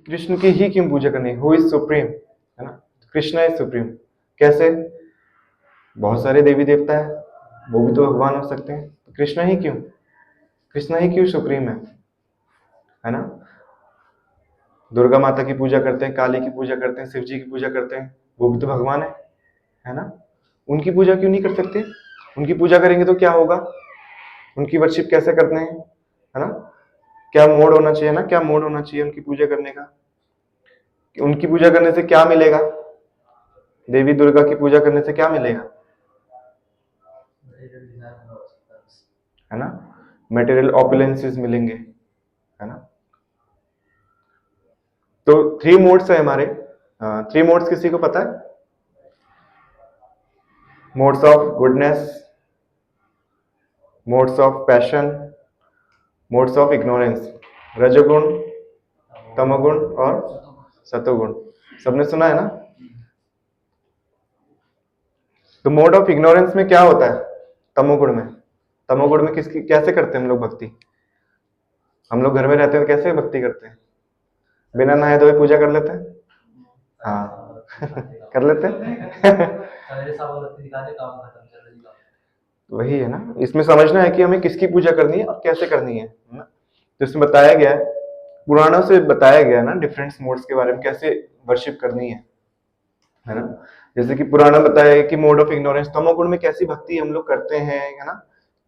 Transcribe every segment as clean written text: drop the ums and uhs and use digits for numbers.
कृष्ण की ही क्यों पूजा करनी है? हु इज सुप्रीम, है ना? Krishna is supreme. कैसे? बहुत सारे देवी देवता है, वो भी तो भगवान हो सकते हैं, तो कृष्णा ही क्यों? कृष्णा ही क्यों सुप्रीम है ना? दुर्गा माता की पूजा करते हैं, काली की पूजा करते हैं, शिव जी की पूजा करते हैं, वो भी तो भगवान है ना? उनकी पूजा क्यों नहीं कर सकते? उनकी पूजा करेंगे तो क्या होगा? उनकी वर्शिप कैसे करते हैं, है ना? क्या मोड होना चाहिए ना, क्या मोड होना चाहिए उनकी पूजा करने का? उनकी पूजा करने से क्या मिलेगा? देवी दुर्गा की पूजा करने से क्या मिलेगा, है ना? मटेरियल ऑपुलेंसेस मिलेंगे, है ना? तो 3 मोड्स है हमारे। 3 मोड्स किसी को पता है? Modes of goodness, modes of passion, modes of ignorance, रजोगुण, तमोगुण और सतोगुण। सबने सुना है ना? तो मोड ऑफ इग्नोरेंस में क्या होता है? तमोगुण में। तमोगुण में किसकी कैसे करते हैं हम लोग भक्ति? हम लोग घर में रहते हैं तो कैसे भक्ति करते हैं? बिना नहाए धोए पूजा कर लेते हैं। हाँ कर लेते हैं वही है ना, इसमें समझना है कि हमें किसकी पूजा करनी है और कैसे करनी है ना? तो इसमें बताया गया है, पुराणों से बताया गया है ना, डिफरेंट मोड्स के बारे में, कैसे वर्शिप करनी है ना? जैसे कि पुराण बताया है कि मोड ऑफ इग्नोरेंस, तमोगुण में कैसी भक्ति हम लोग करते हैं, है ना?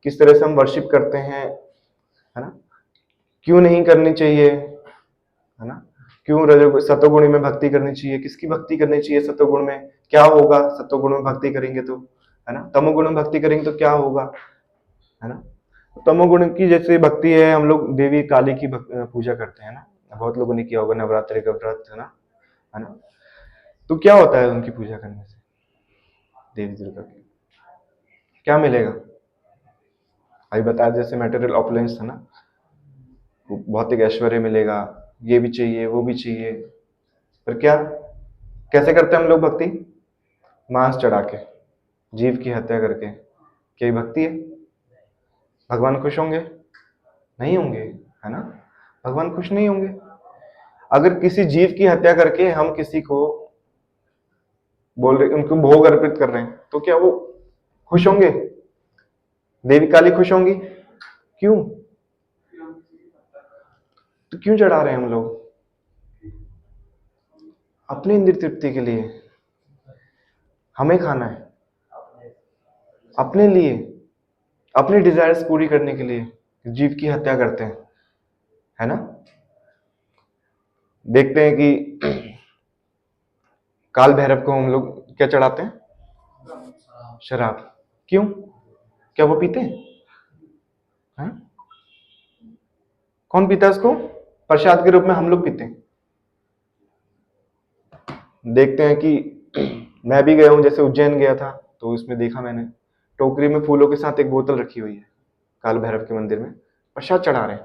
किस तरह से हम वर्शिप करते हैं, है ना? क्यों नहीं करनी चाहिए, है ना? क्यों रजोगुण सतोगुण में भक्ति करनी चाहिए, किसकी भक्ति करनी चाहिए सतोगुण में, क्या होगा सतोगुण में भक्ति करेंगे तो, है ना? तमोगुण में भक्ति करेंगे तो क्या होगा, है ना? तमोगुण की जैसे भक्ति है, हम लोग देवी काली की पूजा करते हैं ना, बहुत लोगों ने किया होगा, नवरात्रि का व्रत, है ना? तो क्या होता है उनकी पूजा करने से? देवी दुर्गा की क्या मिलेगा? अभी बताया जैसे मटेरियल ऑपुलेंस है ना, भौतिक ऐश्वर्य मिलेगा, ये भी चाहिए वो भी चाहिए, पर क्या कैसे करते हैं हम लोग भक्ति? मांस चढ़ा के, जीव की हत्या करके, क्या ये भक्ति है? भगवान खुश होंगे? नहीं होंगे, है ना? भगवान खुश नहीं होंगे। अगर किसी जीव की हत्या करके हम किसी को बोल रहे, उनको भोग अर्पित कर रहे हैं, तो क्या वो खुश होंगे? देवी काली खुश होंगी? क्यों? तो क्यों चढ़ा रहे हैं हम लोग? अपनी इंद्रिय तृप्ति के लिए, हमें खाना है, अपने लिए, अपनी डिजायर्स पूरी करने के लिए जीव की हत्या करते हैं, है ना? देखते हैं कि काल भैरव को हम लोग क्या चढ़ाते हैं? शराब। क्यों? क्या वो पीते हैं? हैं? कौन पीता है उसको? प्रसाद के रूप में हम लोग पीते हैं। देखते हैं कि मैं भी गया हूं, जैसे उज्जैन गया था, तो उसमें देखा मैंने, टोकरी में फूलों के साथ एक बोतल रखी हुई है, काल भैरव के मंदिर में प्रसाद चढ़ा रहे हैं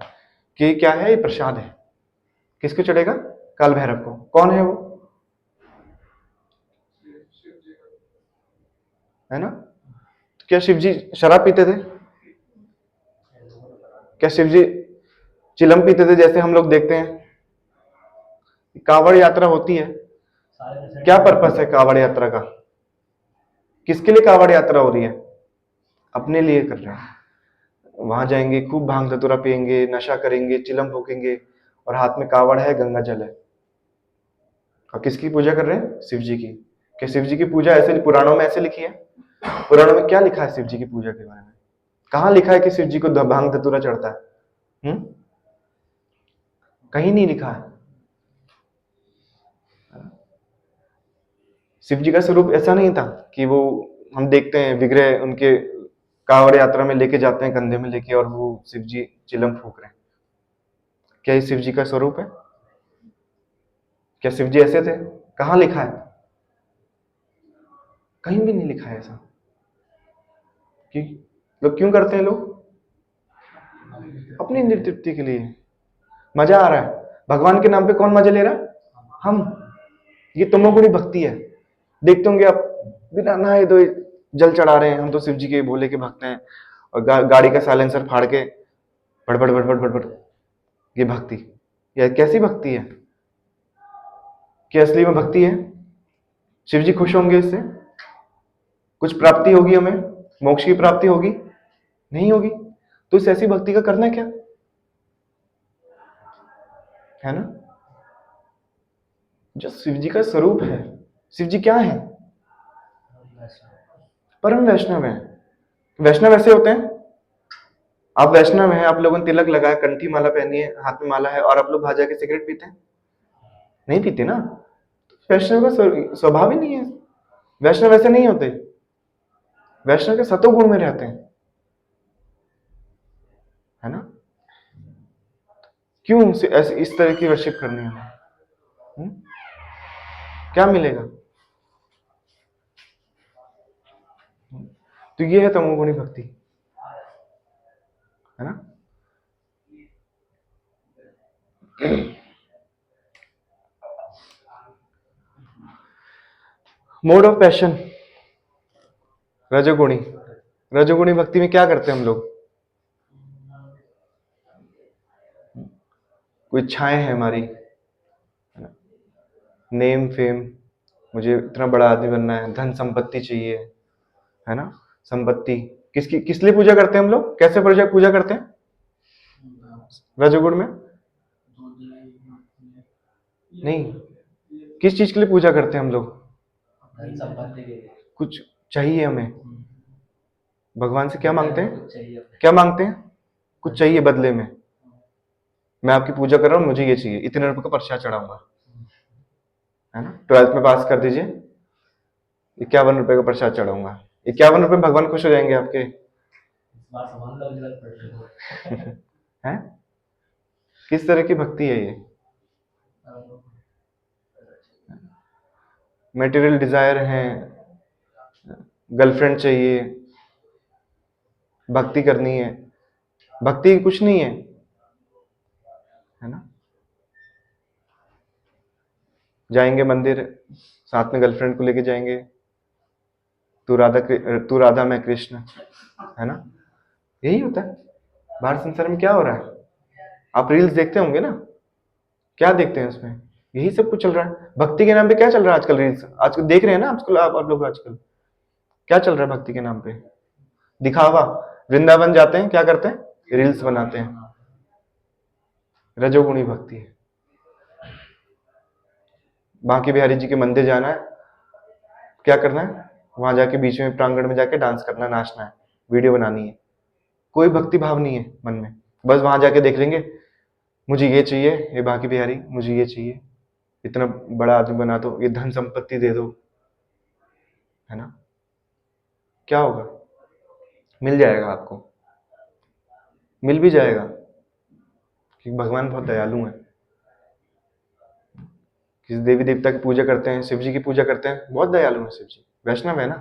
कि क्या है, ये प्रसाद है। किसको चढ़ेगा? काल भैरव को। कौन है वो? है ना? तो क्या शिव जी शराब पीते थे? क्या शिव जी चिलम पीते थे, जैसे हम लोग देखते हैं? कावड़ यात्रा होती है, क्या पर्पस है कावड़ यात्रा का? किसके लिए कावड़ यात्रा हो रही है? अपने लिए कर रहे हैं। वहां जाएंगे, खूब भांग धतूरा पियेंगे, नशा करेंगे, चिलम फूकेंगे, और हाथ में कावड़ है, गंगा जल है। और किसकी पूजा कर रहे हैं? शिव जी की। क्या शिव जी की पूजा ऐसे पुराणों में ऐसे लिखी है? पुराणों में क्या लिखा है शिव जी की पूजा के बारे में? कहाँ लिखा है कि शिव जी को भांग धतूरा चढ़ता है? कहीं नहीं लिखा है। शिव जी का स्वरूप ऐसा नहीं था कि वो, हम देखते हैं विग्रह उनके कांवड़ यात्रा में लेके जाते हैं कंधे में लेके, और वो शिव जी चिलम फूक रहे हैं। क्या ये शिव जी का स्वरूप है? क्या शिव जी ऐसे थे? कहाँ लिखा है? कहीं भी नहीं लिखा है ऐसा। कि लोग क्यों करते हैं? लोग अपनी इंद्रिय तृप्ति के लिए, मजा आ रहा है। भगवान के नाम पे कौन मजा ले रहा है? हम। ये तमोगुणी भक्ति है। देखते होंगे आप, बिना नहाए धोए जल चढ़ा रहे हैं, हम तो शिव जी के भोले के भक्त हैं, और गाड़ी का साइलेंसर फाड़ के बड़बड़ बड़बड़ बड़बड़, ये भक्ति, ये कैसी भक्ति है? कि असली में भक्ति है? शिव जी खुश होंगे इससे? कुछ प्राप्ति होगी हमें? मोक्ष की प्राप्ति होगी? नहीं होगी। तो इस ऐसी भक्ति का करना क्या है ना? जो शिव जी का स्वरूप है। शिव जी क्या है? परम वैष्णव है। वैष्णव ऐसे होते हैं। आप वैष्णव हैं, आप लोगों ने तिलक लगाया, कंठी माला पहनी है, हाथ में माला है, और आप लोग बाहर जाके सिगरेट पीते हैं? नहीं पीते ना। वैष्णव का स्वभाव ही नहीं है। वैष्णव ऐसे नहीं होते। वैष्णव के सतो गुण में रहते हैं, है ना? क्यों ऐसे इस तरह की वर्शिप करनी है हमें? क्या मिलेगा? तो ये है तमोगुणी भक्ति, है ना? मोड ऑफ पैशन, रजोगुणी। रजोगुणी भक्ति में क्या करते हैं हम लोग? कोई इच्छाएं हैं हमारी, नेम फेम, मुझे इतना बड़ा आदमी बनना है, धन संपत्ति चाहिए, है ना? संपत्ति किसकी, किस लिए पूजा करते हैं हम लोग? कैसे पूजा करते हैं रजोगुण में? नहीं, किस चीज के लिए पूजा करते हैं हम लोग? कुछ चाहिए हमें। भगवान से क्या मांगते हैं? क्या मांगते हैं? कुछ चाहिए बदले में। मैं आपकी पूजा कर रहा हूँ, मुझे ये चाहिए, इतने रुपए का प्रसाद चढ़ाऊंगा, है ना? 12th में पास कर दीजिए, 51 रुपए का प्रसाद चढ़ाऊंगा। 51 रुपए भगवान खुश हो जाएंगे आपके? हैं? किस तरह की भक्ति है ये? मटेरियल डिजायर है, गर्लफ्रेंड चाहिए, भक्ति करनी है। भक्ति कुछ नहीं है ना? जाएंगे मंदिर, साथ में गर्लफ्रेंड को लेके जाएंगे, तू राधा मैं कृष्ण, है ना? यही होता है। बाहर संसार में क्या हो रहा है? आप रील्स देखते होंगे ना, क्या देखते हैं उसमें? यही सब कुछ चल रहा है। भक्ति के नाम पे क्या चल रहा है आजकल? रील्स आजकल देख रहे हैं ना आजकल, आप लोग आजकल क्या चल रहा है भक्ति के नाम पे? दिखावा। वृंदावन जाते हैं, क्या करते हैं? रील्स बनाते हैं। रजोगुणी भक्ति है। बांके बिहारी जी के मंदिर जाना है, क्या करना है? वहां जाके बीच में प्रांगण में जाके डांस करना, नाचना है, वीडियो बनानी है। कोई भक्ति भाव नहीं है मन में। बस वहां जाके देख लेंगे, मुझे ये चाहिए, ये बांके बिहारी मुझे ये चाहिए, इतना बड़ा आदमी बना दो, ये धन संपत्ति दे दो, है ना? क्या होगा? मिल जाएगा आपको, मिल भी जाएगा, क्योंकि भगवान बहुत दयालु है। किसी देवी देवता की पूजा करते हैं, शिव जी की पूजा करते हैं, बहुत दयालु है शिव जी, वैष्णव है ना,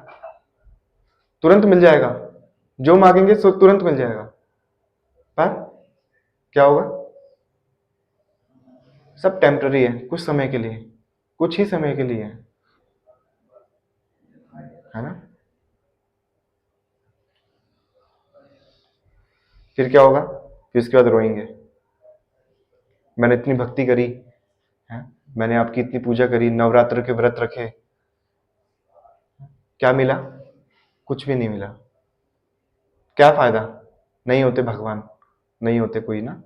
तुरंत मिल जाएगा। जो मांगेंगे सो तुरंत मिल जाएगा। पर क्या होगा? सब टेम्पररी है, कुछ समय के लिए, कुछ ही समय के लिए है ना? फिर क्या होगा? फिर इसके बाद रोएंगे, मैंने इतनी भक्ति करी है, मैंने आपकी इतनी पूजा करी, नवरात्र के व्रत रखे, क्या मिला? कुछ भी नहीं मिला। क्या फायदा? नहीं होते भगवान, नहीं होते कोई ना।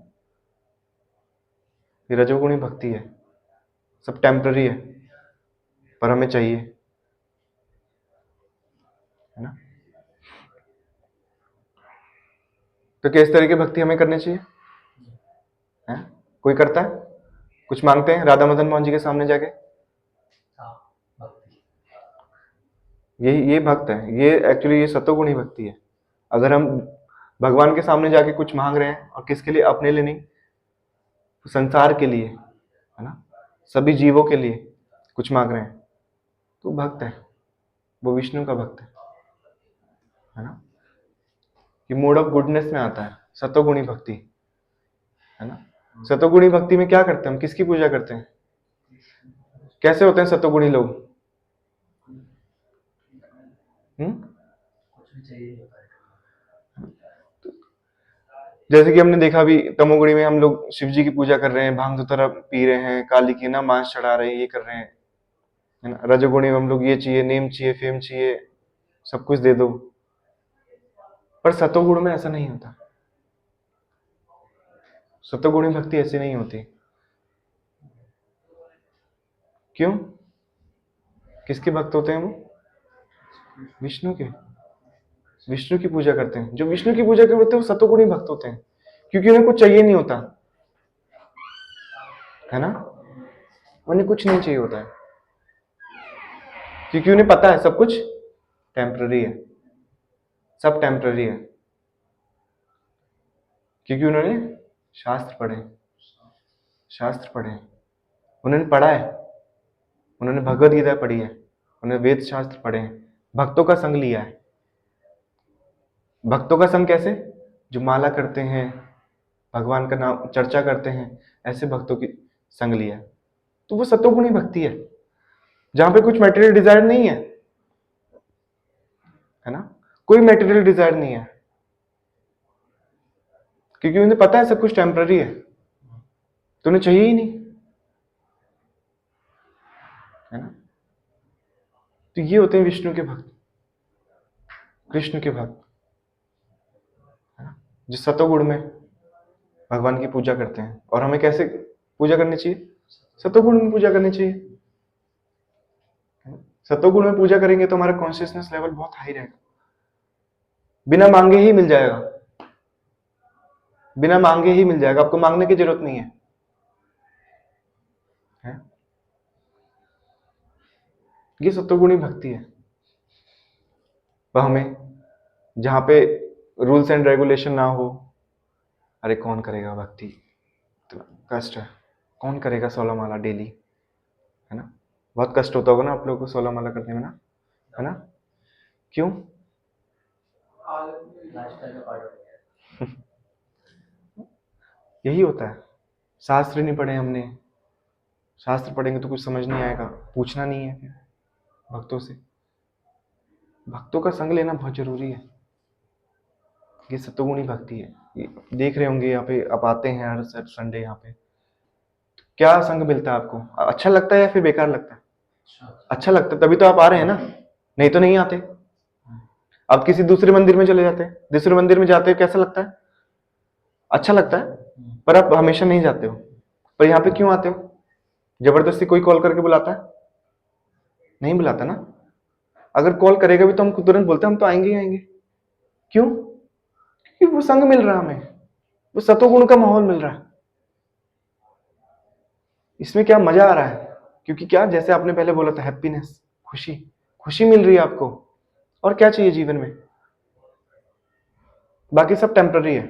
ये रजोगुणी भक्ति है, सब टेम्पररी है, पर हमें चाहिए, है ना? तो किस तरह की भक्ति हमें करनी चाहिए? है? कोई करता है? कुछ मांगते हैं राधा मदन मोहन जी के सामने जाके? ये भक्त है, ये एक्चुअली ये सतोगुणी भक्ति है। अगर हम भगवान के सामने जाके कुछ मांग रहे हैं, और किसके लिए? अपने लिए नहीं, संसार के लिए, है ना, सभी जीवों के लिए कुछ मांग रहे हैं, तो भक्त है, वो विष्णु का भक्त है ना? कि मोड ऑफ गुडनेस में आता है सतोगुणी भक्ति, है ना? सतोगुणी भक्ति में क्या करते हैं हम? किसकी पूजा करते हैं? कैसे होते हैं सतोगुणी लोग? जैसे कि हमने देखा भी, तमोगुणी में हम लोग शिव जी की पूजा कर रहे हैं, भांग धतूरा पी रहे हैं, काली की ना मांस चढ़ा रहे हैं, ये कर रहे हैं, है ना। रजोगुणी हम लोग ये चाहिए, नेम चाहिए, फेम चाहिए, सब कुछ दे दो। पर सतोगुण में ऐसा नहीं होता। सतोगुणी भक्ति ऐसी नहीं होती। क्यों? किसके भक्त होते हैं वो? विष्णु के। विष्णु की पूजा करते हैं। जो विष्णु की पूजा करते हैं वो सतोगुणी भक्त होते हैं, क्योंकि उन्हें कुछ चाहिए नहीं होता, है ना। उन्हें कुछ नहीं चाहिए होता है, क्योंकि उन्हें पता है सब कुछ टेम्पररी है, सब टेम्पररी है। क्योंकि उन्होंने शास्त्र पढ़े, शास्त्र पढ़े, उन्होंने पढ़ा है, उन्होंने भगवत गीता पढ़ी है, उन्होंने वेद शास्त्र पढ़े हैं, भक्तों का संग लिया है। भक्तों का संग कैसे? जो माला करते हैं, भगवान का नाम चर्चा करते हैं, ऐसे भक्तों की संग लिया है। तो वो सतोगुणी भक्ति है, जहां पे कुछ मटेरियल डिजायर नहीं है ना। कोई मटेरियल डिजायर नहीं है, क्योंकि उन्हें पता है सब कुछ टेम्पररी है, तो उन्हें चाहिए ही नहीं, है ना। तो ये होते हैं विष्णु के भक्त, कृष्ण के भक्त, है ना, जो सतोगुण में भगवान की पूजा करते हैं। और हमें कैसे पूजा करनी चाहिए? सतोगुण में पूजा करनी चाहिए। सतोगुण में पूजा करेंगे तो हमारा कॉन्शियसनेस लेवल बहुत हाई रहेगा, बिना मांगे ही मिल जाएगा, बिना मांगे ही मिल जाएगा, आपको मांगने की जरूरत नहीं है? ये सत्वगुणी भक्ति है। वह हमें, जहां पे रूल्स एंड रेगुलेशन ना हो, अरे कौन करेगा भक्ति, तो कष्ट है, कौन करेगा 16 माला डेली, है ना। बहुत कष्ट होता होगा ना आप लोगों को 16 माला करने में ना, है ना। क्यों? यही होता है, शास्त्र नहीं पढ़े हमने, शास्त्र पढ़ेंगे तो कुछ समझ नहीं आएगा, पूछना नहीं है फिर भक्तों से। भक्तों का संग लेना बहुत जरूरी है। ये सत्वगुणी भक्ति है। ये देख रहे होंगे यहाँ पे, आप आते हैं हर संडे यहाँ पे, क्या संग मिलता है आपको? अच्छा लगता है या फिर बेकार लगता है? अच्छा लगता है, तभी तो आप आ रहे हैं ना, नहीं तो नहीं आते। आप किसी दूसरे मंदिर में चले जाते हैं, दूसरे मंदिर में जाते हो, कैसा लगता है? अच्छा लगता है, पर आप हमेशा नहीं जाते हो। पर यहाँ पे क्यों आते हो? जबरदस्ती कोई कॉल करके बुलाता है? नहीं बुलाता ना। अगर कॉल करेगा भी तो हम तुरंत बोलते हैं हम तो आएंगे ही आएंगे। क्यों? क्योंकि वो संग मिल रहा है हमें, वो सतोगुण का माहौल मिल रहा है, इसमें क्या मजा आ रहा है। क्योंकि क्या, जैसे आपने पहले बोला था, हैप्पीनेस, खुशी, खुशी मिल रही है आपको, और क्या चाहिए जीवन में? बाकी सब टेम्पररी है।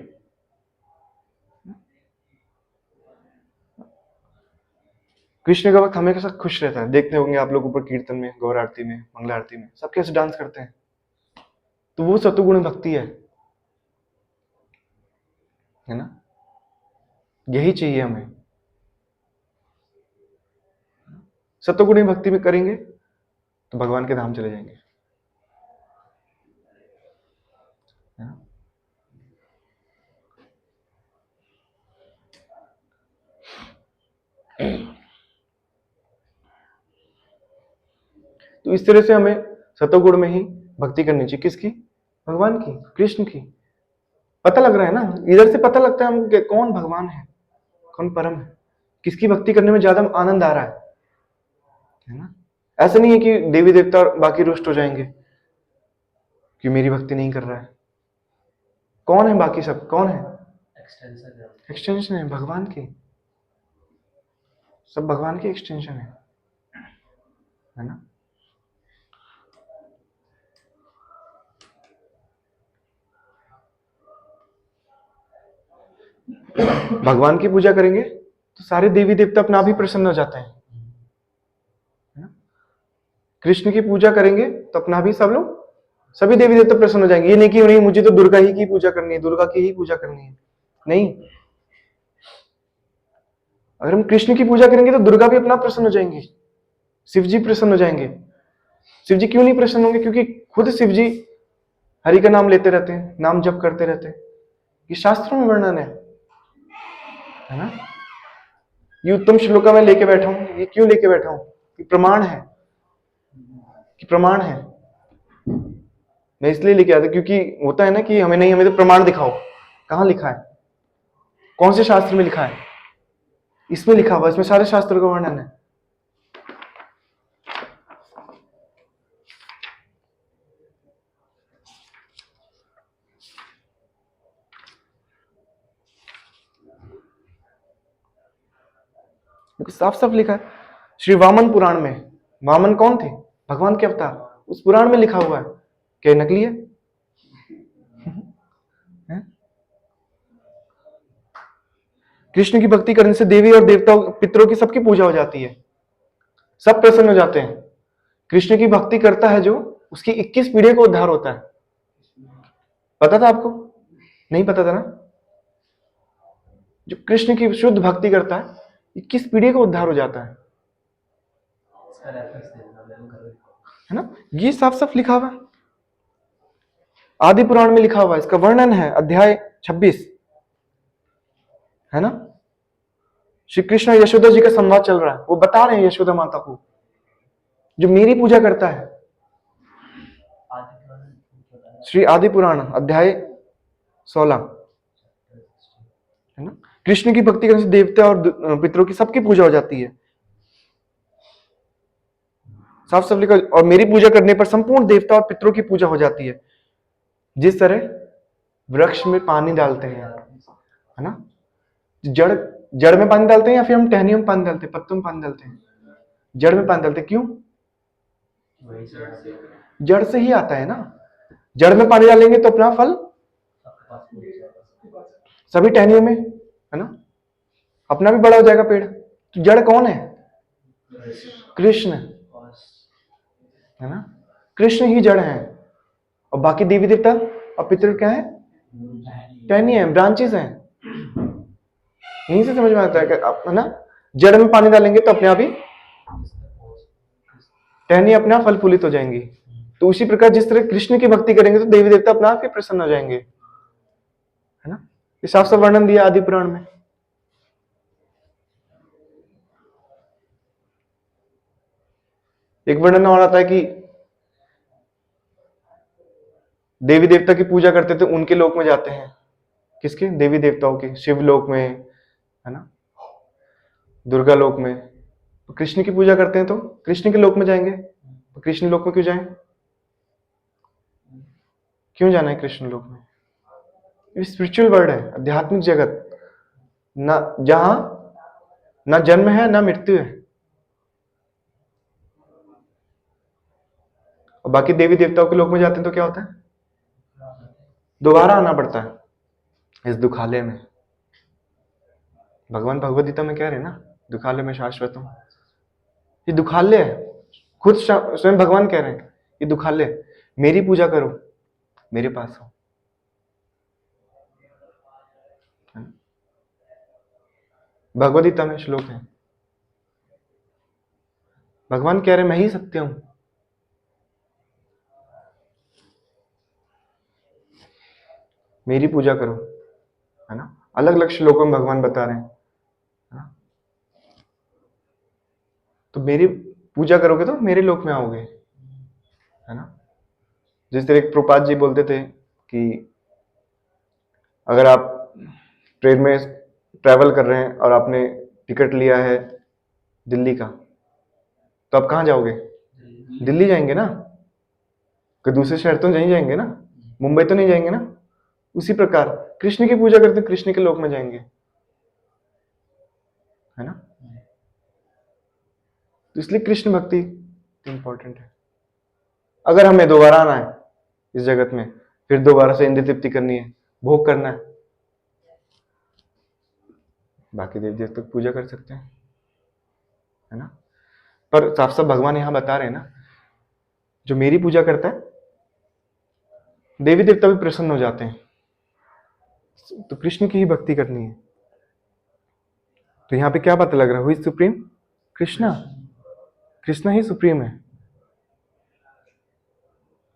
कृष्ण का भक्त हमेशा खुश रहता है। देखते होंगे आप लोग ऊपर कीर्तन में, गौर आरती में, मंगला आरती में, सब कैसे डांस करते हैं, तो वो सतुगुण भक्ति है ना। यही चाहिए हमें। सतुगुणी भक्ति में करेंगे तो भगवान के धाम चले जाएंगे, है ना? तो इस तरह से हमें सतोगुण में ही भक्ति करनी चाहिए। किसकी? भगवान की, कृष्ण की। पता लग रहा है ना, इधर से पता लगता है हमको कि कौन भगवान है, कौन परम है, किसकी भक्ति करने में ज्यादा आनंद आ रहा है ना। ऐसा नहीं है कि देवी देवता और बाकी रुष्ट हो जाएंगे कि मेरी भक्ति नहीं कर रहा है। कौन है बाकी सब? कौन है? एक्सटेंशन है भगवान की, सब भगवान की एक्सटेंशन है ना। भगवान की पूजा करेंगे तो सारे देवी देवता अपना भी प्रसन्न हो जाते हैं, है ना। कृष्ण की पूजा करेंगे तो अपना भी सब लोग, सभी देवी देवता प्रसन्न हो जाएंगे। ये नहीं कि नहीं मुझे तो दुर्गा ही की पूजा करनी है, दुर्गा की ही पूजा करनी है, नहीं। अगर हम कृष्ण की पूजा करेंगे तो दुर्गा भी अपना प्रसन्न हो जाएंगी, शिव जी प्रसन्न हो जाएंगे। शिव जी क्यों नहीं प्रसन्न होंगे? क्योंकि खुद शिव जी हरि का नाम लेते रहते हैं, नाम जप करते रहते हैं। ये शास्त्रों में वर्णन है ना। ये उत्तम श्लोका में लेके बैठा हूं, ये क्यों लेके बैठा हूं? ये प्रमाण है कि प्रमाण है? मैं इसलिए लेके आता क्योंकि होता है ना कि हमें तो प्रमाण दिखाओ। कहाँ लिखा है? कौन से शास्त्र में लिखा है? इसमें लिखा हुआ, इसमें सारे शास्त्रों का वर्णन है। साफ साफ लिखा है। श्री वामन पुराण में, वामन कौन थे? भगवान के अवतार। उस पुराण में लिखा हुआ है। क्या ये नकली है? हैं? कृष्ण की भक्ति करने से देवी और देवताओं, पितरों की सबकी पूजा हो जाती है, सब प्रसन्न हो जाते हैं। कृष्ण की भक्ति करता है जो, उसकी 21 पीढ़ी को उद्धार होता है। पता था आपको? नहीं पता था ना? जो कृष्ण की शुद्ध भक्ति करता है, 21 पीढ़ी का उद्धार हो जाता है ना? ये साफ साफ लिखा हुआ है, आदि पुराण में लिखा हुआ है। इसका वर्णन है अध्याय 26, है ना? श्री कृष्ण और यशोदा जी का संवाद चल रहा है। वो बता रहे हैं यशोदा माता को, जो मेरी पूजा करता है। श्री आदि पुराण अध्याय 16, है ना? कृष्ण की भक्ति करने से देवता और पितरों की सबकी पूजा हो जाती है। साफ साफ लिखा। और मेरी पूजा करने पर संपूर्ण देवता और पितरों की पूजा हो जाती है। जिस तरह वृक्ष में पानी डालते हैं, है ना? जड़ जड़ में पानी डालते हैं या फिर हम टहनियों में पानी डालते हैं, पत्तों में पानी डालते हैं? जड़ में पानी डालते हैं। क्यों? जड़ से ही आता है ना। जड़ में पानी डालेंगे तो अपना फल सभी टहनियों में, है ना? अपना भी बड़ा हो जाएगा पेड़। तो जड़ कौन है? कृष्ण, है ना? कृष्ण ही जड़ है, और बाकी देवी देवता और पितृ क्या है? टहनी है, ब्रांचेस हैं। यहीं से समझ में आता है कि है ना, जड़ में पानी डालेंगे तो अपने आप ही टहनी अपने आप फल फूलित हो जाएंगी। तो उसी प्रकार जिस तरह कृष्ण की भक्ति करेंगे तो देवी देवता अपने आप ही प्रसन्न हो जाएंगे, है ना? इस साफ साफ वर्णन दिया आदि पुराण में। एक वर्णन और आता है कि देवी देवता की पूजा करते थे, उनके लोक में जाते हैं। किसके? देवी देवताओं के। शिव लोक में, है ना, दुर्गा लोक में। तो कृष्ण की पूजा करते हैं तो कृष्ण के लोक में जाएंगे। तो कृष्ण लोक में क्यों जाएं? क्यों जाना है कृष्ण लोक में? ये स्पिरिचुअल वर्ल्ड है, आध्यात्मिक जगत, ना जहां ना जन्म है ना मृत्यु है। और बाकी देवी देवताओं के लोक में जाते हैं तो क्या होता है? दोबारा आना पड़ता है इस दुखालय में। भगवान भगवद गीता में कह रहे हैं ना, दुखालय में शाश्वत हूं। ये दुखालय है, खुद स्वयं भगवान कह रहे हैं ये दुखालय। मेरी पूजा करो, मेरे पास हो। भगवद गीता में श्लोक है, भगवान कह रहे हैं मैं ही सत्य हूं। मेरी पूजा करो, है ना? अलग अलग श्लोकों में भगवान बता रहे हैं, है ना? तो मेरी पूजा करोगे तो मेरे लोक में आओगे, है ना? जिस तरह एक प्रभुपाद जी बोलते थे कि अगर आप ट्रेन में ट्रैवल कर रहे हैं और आपने टिकट लिया है दिल्ली का, तो आप कहाँ जाओगे? दिल्ली जाएंगे ना, कोई दूसरे शहर तो नहीं जाएंगे ना, मुंबई तो नहीं जाएंगे ना। उसी प्रकार कृष्ण की पूजा करते कृष्ण के लोक में जाएंगे, है ना? तो इसलिए कृष्ण भक्ति इंपॉर्टेंट है। अगर हमें दोबारा आना है इस जगत में, फिर दोबारा से इंद्रिय तृप्ति करनी है, भोग करना है, बाकी देव देवता की पूजा कर सकते हैं, है ना? पर साफ साफ भगवान यहां बता रहे हैं ना, जो मेरी पूजा करता है देवी देवता भी प्रसन्न हो जाते हैं। तो कृष्ण की ही भक्ति करनी है। तो यहाँ पे क्या पता लग रहा है? हुई सुप्रीम? कृष्णा। कृष्णा ही सुप्रीम है,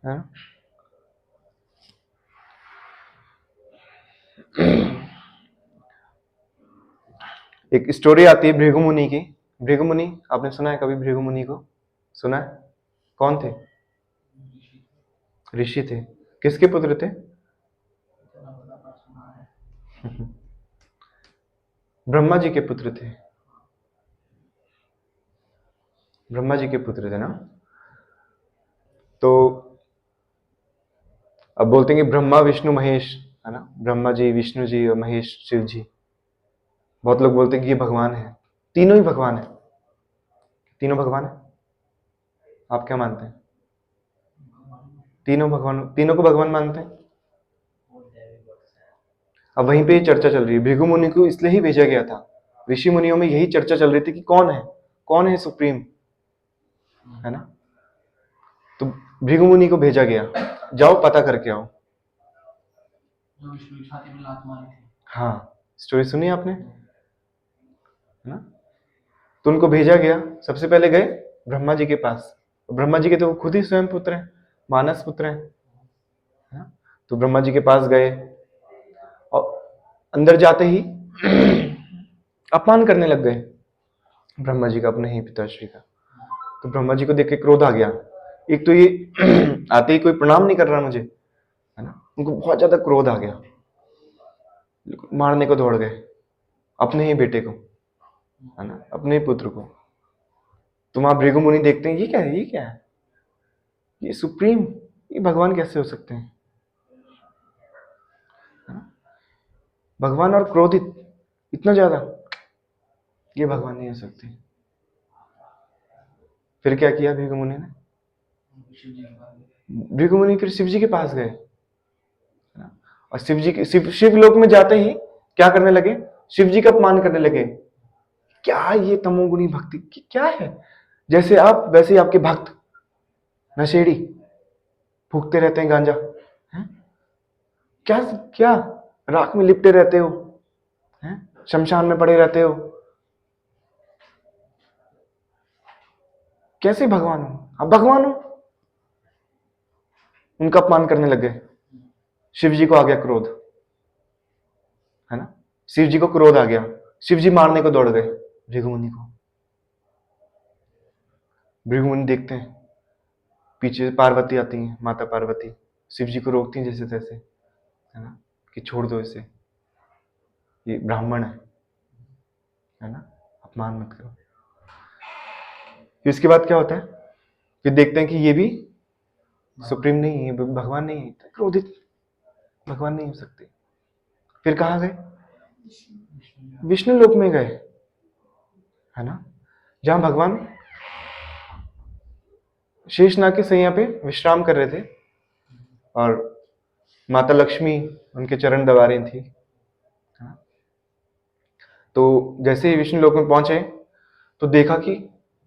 है ना? एक स्टोरी आती है भृगु मुनि की। भृगु मुनि, आपने सुना है कभी भृगु मुनि को? सुना है? कौन थे? ऋषि थे। किसके पुत्र थे? ब्रह्मा जी के पुत्र थे। ब्रह्मा जी के पुत्र थे ना। तो अब बोलते हैं कि ब्रह्मा विष्णु महेश, है ना, ब्रह्मा जी, विष्णु जी और महेश शिव जी। बहुत लोग बोलते हैं कि ये भगवान है, तीनों ही भगवान है। तीनों भगवान है, आप क्या मानते हैं? तीनों भगवान, तीनों को भगवान मानते हैं। अब वहीं पे चर्चा चल रही है। भृगु मुनि को इसलिए ही भेजा गया था, ऋषि मुनियों में यही चर्चा चल रही थी कि कौन है सुप्रीम, है ना। तो भृगु मुनि को भेजा गया, जाओ पता करके आओ। हाँ, स्टोरी सुनी आपने, है ना। तो उनको भेजा गया, सबसे पहले गए ब्रह्मा जी के पास। ब्रह्मा जी के तो खुद ही स्वयं पुत्र हैं, मानस पुत्र हैं, है ना? तो ब्रह्मा जी के पास गए और अंदर जाते ही अपमान करने लग गए ब्रह्मा जी का, अपने ही पिताश्री का। तो ब्रह्मा जी को देख के क्रोध आ गया। एक तो ये आते ही कोई प्रणाम नहीं कर रहा मुझे, है ना। उनको बहुत ज्यादा क्रोध आ गया, मारने को दौड़ गए अपने ही बेटे को, है ना, अपने ही पुत्र को। तो वहां भृगु मुनि देखते हैं, ये क्या है, ये क्या है, ये सुप्रीम, ये भगवान कैसे हो सकते हैं, है ना? भगवान और क्रोधित इतना ज्यादा, ये भगवान नहीं हो सकते। फिर क्या किया भृगु मुनि ने? भृगु मुनि फिर शिव जी के पास गए, है ना? और शिव जी के शिव लोक में जाते ही क्या करने लगे? शिव जी का अपमान करने लगे। क्या ये तमोगुणी भक्ति क्या है? जैसे आप वैसे ही आपके भक्त नशेड़ी फूकते रहते हैं गांजा, हैं? क्या क्या राख में लिपटे रहते हो, हैं? शमशान में पड़े रहते हो। कैसे भगवान हो आप? भगवान हो। उनका अपमान करने लग गए। शिव जी को आ गया क्रोध, है ना। शिव जी को क्रोध आ गया, शिव जी मारने को दौड़ गए भृगु मुनि को। भृगु मुनि देखते हैं, पीछे पार्वती आती है, माता पार्वती शिव जी को रोकती हैं जैसे तैसे, है ना, कि छोड़ दो इसे, ये ब्राह्मण है ना, अपमान मत करो। फिर इसके बाद क्या होता है? फिर देखते हैं कि ये भी सुप्रीम नहीं है, भगवान नहीं है, क्रोधित भगवान नहीं हो सकते। फिर कहाँ गए? विष्णु लोक में गए, है ना, जहां भगवान शेषनाग की सैया पे विश्राम कर रहे थे और माता लक्ष्मी उनके चरण दबा रही थी। तो जैसे ही विष्णु लोक में पहुंचे तो देखा कि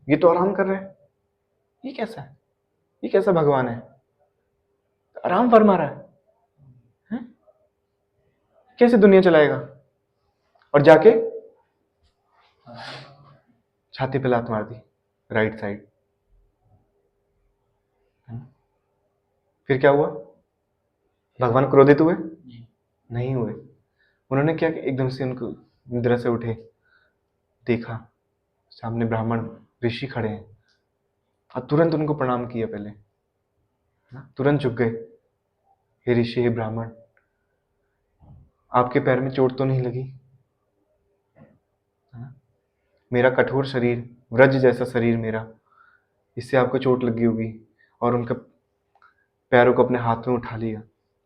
ये तो आराम कर रहे हैं। ये कैसा है? ये कैसा भगवान है, आराम फरमा रहा है? कैसे दुनिया चलाएगा? और जाके छाती पे लात मार दी, राइट साइड। फिर क्या हुआ? भगवान क्रोधित हुए? नहीं हुए। उन्होंने क्या किया? एकदम से उनको निद्रा से उठे, देखा सामने ब्राह्मण ऋषि खड़े हैं और तुरंत उनको प्रणाम किया पहले, तुरंत झुक गए। हे ऋषि, हे ब्राह्मण, आपके पैर में चोट तो नहीं लगी? मेरा कठोर शरीर, व्रज जैसा शरीर मेरा, इससे आपको चोट लगी होगी। और उनका पैरों को अपने हाथ में उठा लिया,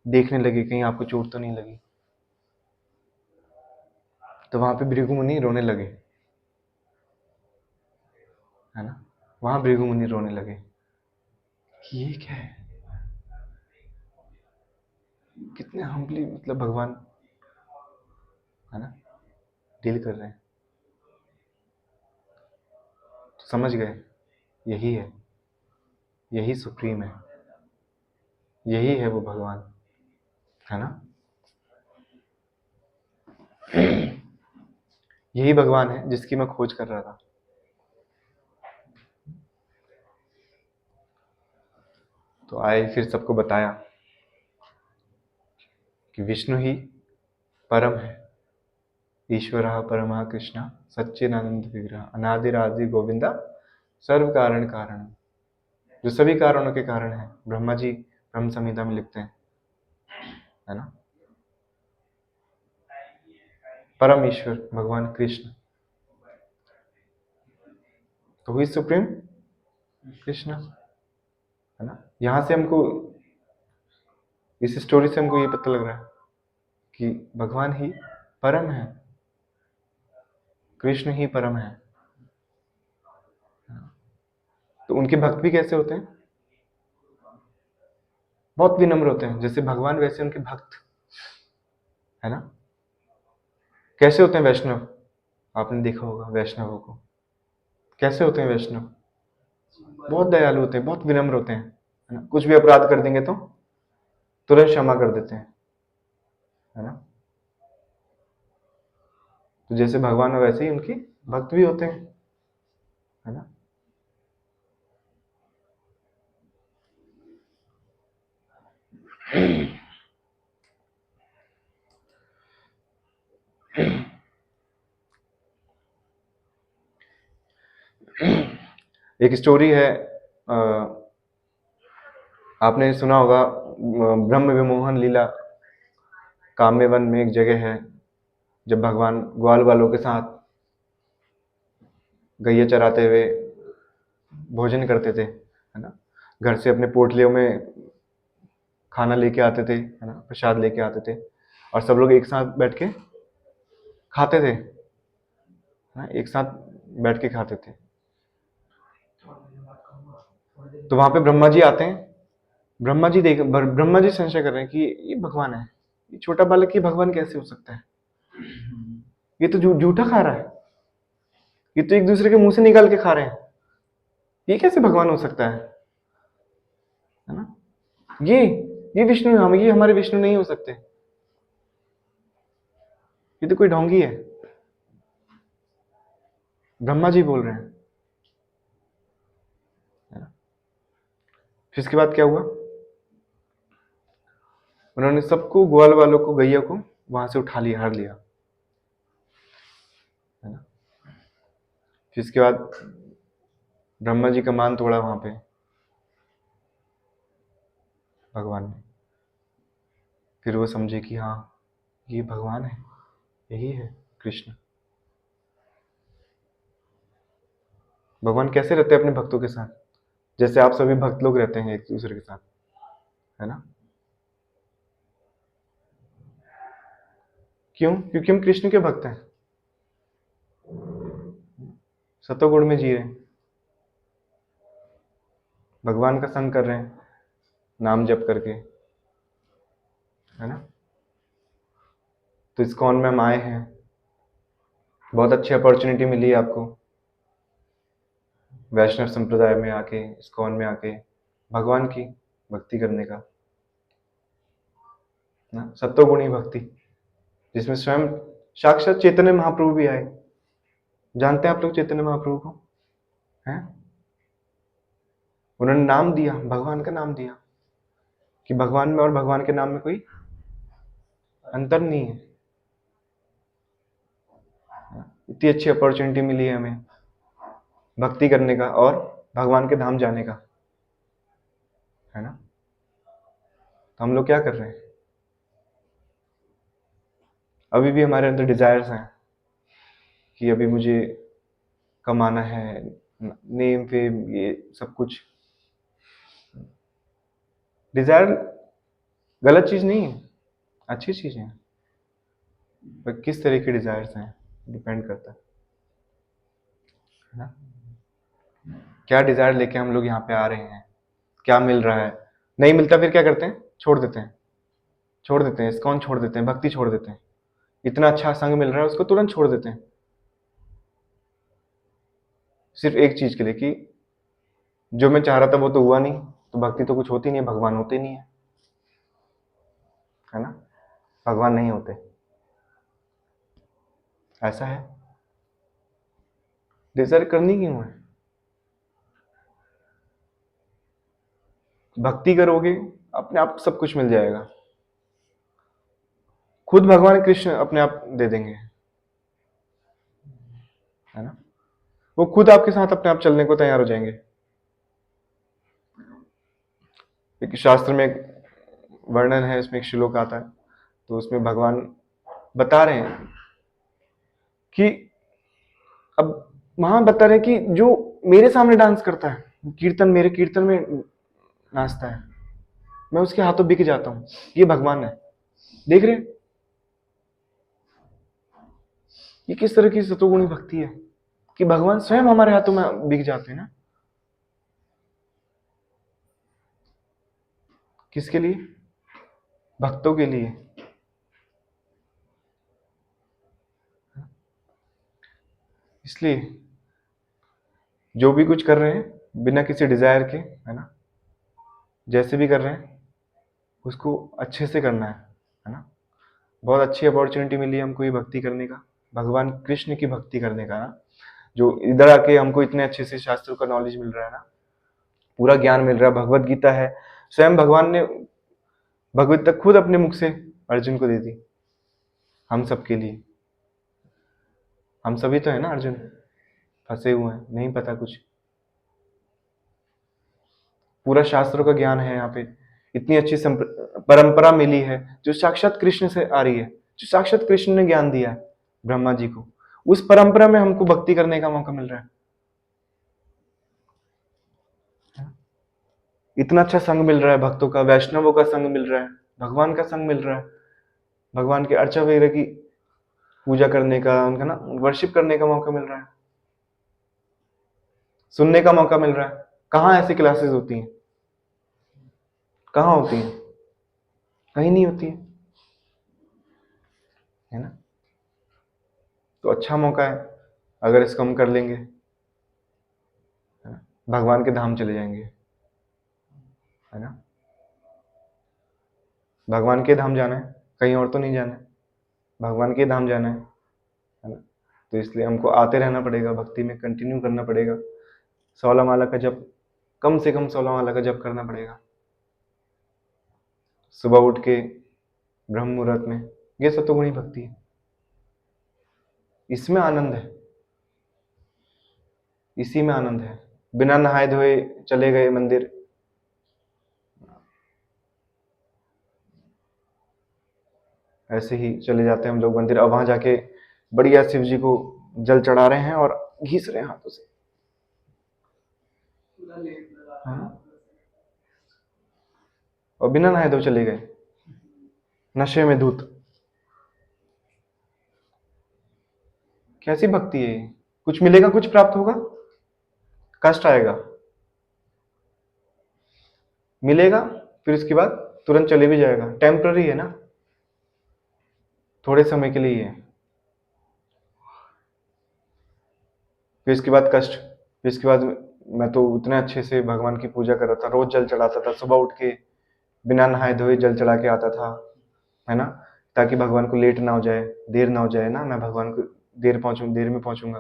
देखने लगे कहीं आपको चोट तो नहीं लगी। तो वहां पे भृगु मुनि रोने लगे, है ना। वहां भृगु मुनि रोने लगे कि ये क्या है, कितने हम्बली मतलब भगवान, है ना, डील कर रहे हैं। तो समझ गए यही है, यही सुप्रीम है, यही है वो भगवान, है ना। यही भगवान है जिसकी मैं खोज कर रहा था। तो आए, फिर सबको बताया कि विष्णु ही परम है, ईश्वरः परमः कृष्ण सच्चिदानंद विग्रह अनादिरादि गोविंदा सर्व कारण कारण, जो सभी कारणों के कारण है। ब्रह्मा जी ब्रह्म संहिता में लिखते हैं, है ना। परम ईश्वर भगवान कृष्ण, तो ही सुप्रीम कृष्ण, है ना। यहाँ से हमको, इस स्टोरी से हमको ये पता लग रहा है कि भगवान ही परम है, कृष्ण ही परम है। तो उनके भक्त भी कैसे होते हैं? बहुत विनम्र होते हैं, जैसे भगवान वैसे उनके भक्त, है ना। कैसे होते हैं वैष्णव? आपने देखा होगा वैष्णवों को, कैसे होते हैं वैष्णव? बहुत दयालु होते हैं, बहुत विनम्र होते हैं, है ना। कुछ भी अपराध कर देंगे तो तुरंत क्षमा कर देते हैं, है ना। तो जैसे भगवान है वैसे ही उनके भक्त भी होते हैं, है ना। एक स्टोरी है, आपने सुना होगा, ब्रह्म विमोहन लीला, काम्य वन में एक जगह है, जब भगवान ग्वाल वालों के साथ गैया चराते हुए भोजन करते थे, है ना। घर से अपने पोटलियों में खाना लेके आते थे, है ना, प्रसाद लेके आते थे, और सब लोग एक साथ बैठ के खाते थे, है ना, एक साथ बैठ के खाते थे। तो वहां पे ब्रह्मा जी आते हैं, ब्रह्मा जी संशय कर रहे हैं कि ये भगवान है, ये छोटा बालक ही भगवान कैसे हो सकता है, ये तो झूठा खा रहा है, ये तो एक दूसरे के मुंह से निकाल के खा रहे हैं, ये कैसे भगवान हो सकता है ना। ये विष्णु, हम ये हमारे विष्णु नहीं हो सकते, ये तो कोई ढोंगी है, ब्रह्मा जी बोल रहे हैं, है ना। फिर इसके बाद क्या हुआ, उन्होंने सबको, ग्वाल वालों को, गैया को वहां से उठा लिया, हर लिया, है ना। फिर इसके बाद ब्रह्मा जी का मान तोड़ा वहां पे भगवान ने। फिर वो समझे कि हाँ, ये भगवान है, यही है कृष्ण। भगवान कैसे रहते हैं अपने भक्तों के साथ? जैसे आप सभी भक्त लोग रहते हैं एक दूसरे के साथ, है ना। क्यों? क्योंकि हम कृष्ण के भक्त हैं, सतोगुण में जी रहे हैं, भगवान का संग कर रहे हैं, नाम जप करके, है ना। तो इस्कॉन में हम आए हैं, बहुत अच्छी अपॉर्चुनिटी मिली है आपको वैष्णव संप्रदाय में आके, इस्कॉन में आके भगवान की भक्ति करने का, ना, सत्वगुणी भक्ति, जिसमें स्वयं साक्षात चैतन्य महाप्रभु भी आए। जानते हैं आप लोग चैतन्य महाप्रभु को? हैं? उन्होंने नाम दिया, भगवान का नाम दिया, कि भगवान में और भगवान के नाम में कोई अंतर नहीं है। इतनी अच्छी अपॉर्चुनिटी मिली है हमें भक्ति करने का और भगवान के धाम जाने का, है ना। तो हम लोग क्या कर रहे हैं? अभी भी हमारे अंदर डिजायर्स हैं कि अभी मुझे कमाना है, नेम फेम, ये सब कुछ। डिजायर गलत चीज नहीं है, अच्छी चीज है, पर किस तरह के डिजायर्स हैं डिपेंड करता है ना। क्या डिजायर लेके हम लोग यहाँ पे आ रहे हैं, क्या मिल रहा है, नहीं मिलता फिर क्या करते हैं? छोड़ देते हैं, छोड़ देते हैं, इस्कॉन छोड़ देते हैं, भक्ति छोड़ देते हैं। इतना अच्छा संग मिल रहा है उसको तुरंत छोड़ देते हैं, सिर्फ एक चीज के लिए कि जो मैं चाह रहा था वो तो हुआ नहीं, तो भक्ति तो कुछ होती नहीं है, भगवान होते नहीं है ना, भगवान नहीं होते, ऐसा है। डिजायर करनी क्यों है? भक्ति करोगे अपने आप सब कुछ मिल जाएगा, खुद भगवान कृष्ण अपने आप दे देंगे, है ना। वो खुद आपके साथ अपने आप चलने को तैयार हो जाएंगे। एक शास्त्र में एक वर्णन है, इसमें एक श्लोक आता है, तो उसमें भगवान बता रहे हैं कि अब वहां बता रहे हैं कि जो मेरे सामने डांस करता है, मेरे कीर्तन में नाचता है, मैं उसके हाथों बिक जाता हूं, ये भगवान है। देख रहे हैं ये किस तरह की सतोगुणी भक्ति है कि भगवान स्वयं हमारे हाथों में बिक जाते हैं ना। किसके लिए? भक्तों के लिए। इसलिए जो भी कुछ कर रहे हैं बिना किसी डिजायर के, है ना, जैसे भी कर रहे हैं उसको अच्छे से करना है ना। बहुत अच्छी अपॉर्चुनिटी मिली हमको ये भक्ति करने का, भगवान कृष्ण की भक्ति करने का ना। जो इधर आके हमको इतने अच्छे से शास्त्रों का नॉलेज मिल रहा है ना, पूरा ज्ञान मिल रहा है, भगवत गीता है, स्वयं भगवान ने भगवत तक खुद अपने मुख से अर्जुन को दे दी, हम सबके लिए। हम सभी तो है ना अर्जुन, फंसे हुए हैं, नहीं पता कुछ, पूरा शास्त्रों का ज्ञान है यहाँ पे, इतनी अच्छी परंपरा मिली है जो साक्षात कृष्ण से आ रही है, जो साक्षात कृष्ण ने ज्ञान दिया है ब्रह्मा जी को, उस परंपरा में हमको भक्ति करने का मौका मिल रहा है। इतना अच्छा संग मिल रहा है भक्तों का, वैष्णवों का संग मिल रहा है, भगवान का संग मिल रहा है, भगवान के अर्चा वगैरह की पूजा करने का, उनका ना वर्शिप करने का मौका मिल रहा है, सुनने का मौका मिल रहा है। कहाँ ऐसी क्लासेस होती हैं? कहाँ होती हैं? कहीं नहीं होती है ना। तो अच्छा मौका है, अगर इसको हम कर लेंगे, है ना, भगवान के धाम चले जाएंगे, है ना। भगवान के धाम जाना है, कहीं और तो नहीं जाना है, भगवान के धाम जाना है ना। तो इसलिए हमको आते रहना पड़ेगा, भक्ति में कंटिन्यू करना पड़ेगा, 16 माला का जप, कम से कम 16 माला का जप करना पड़ेगा, सुबह उठ के ब्रह्म मुहूर्त में। ये सतोगुणी भक्ति है, इसमें आनंद है, इसी में आनंद है। बिना नहाए धोए चले गए मंदिर, ऐसे ही चले जाते हैं हम लोग मंदिर, और वहां जाके बढ़िया शिव जी को जल चढ़ा रहे हैं और घिस रहे हैं हाथों से, हाँ? और बिना नहाए धोए चले गए, नशे में धूत। कैसी भक्ति है ये? कुछ मिलेगा, कुछ प्राप्त होगा, कष्ट आएगा, मिलेगा, फिर उसके बाद तुरंत चले भी जाएगा, टेम्पररी है ना, थोड़े समय के लिए ही है, फिर इसके बाद कष्ट, फिर इसके बाद मैं तो उतने अच्छे से भगवान की पूजा कर रहा था, रोज जल चढ़ाता था, सुबह उठ के बिना नहाए धोए जल चढ़ा के आता था, है ना, ताकि भगवान को लेट ना हो जाए, देर ना हो जाए ना, मैं भगवान को देर में पहुंचूंगा।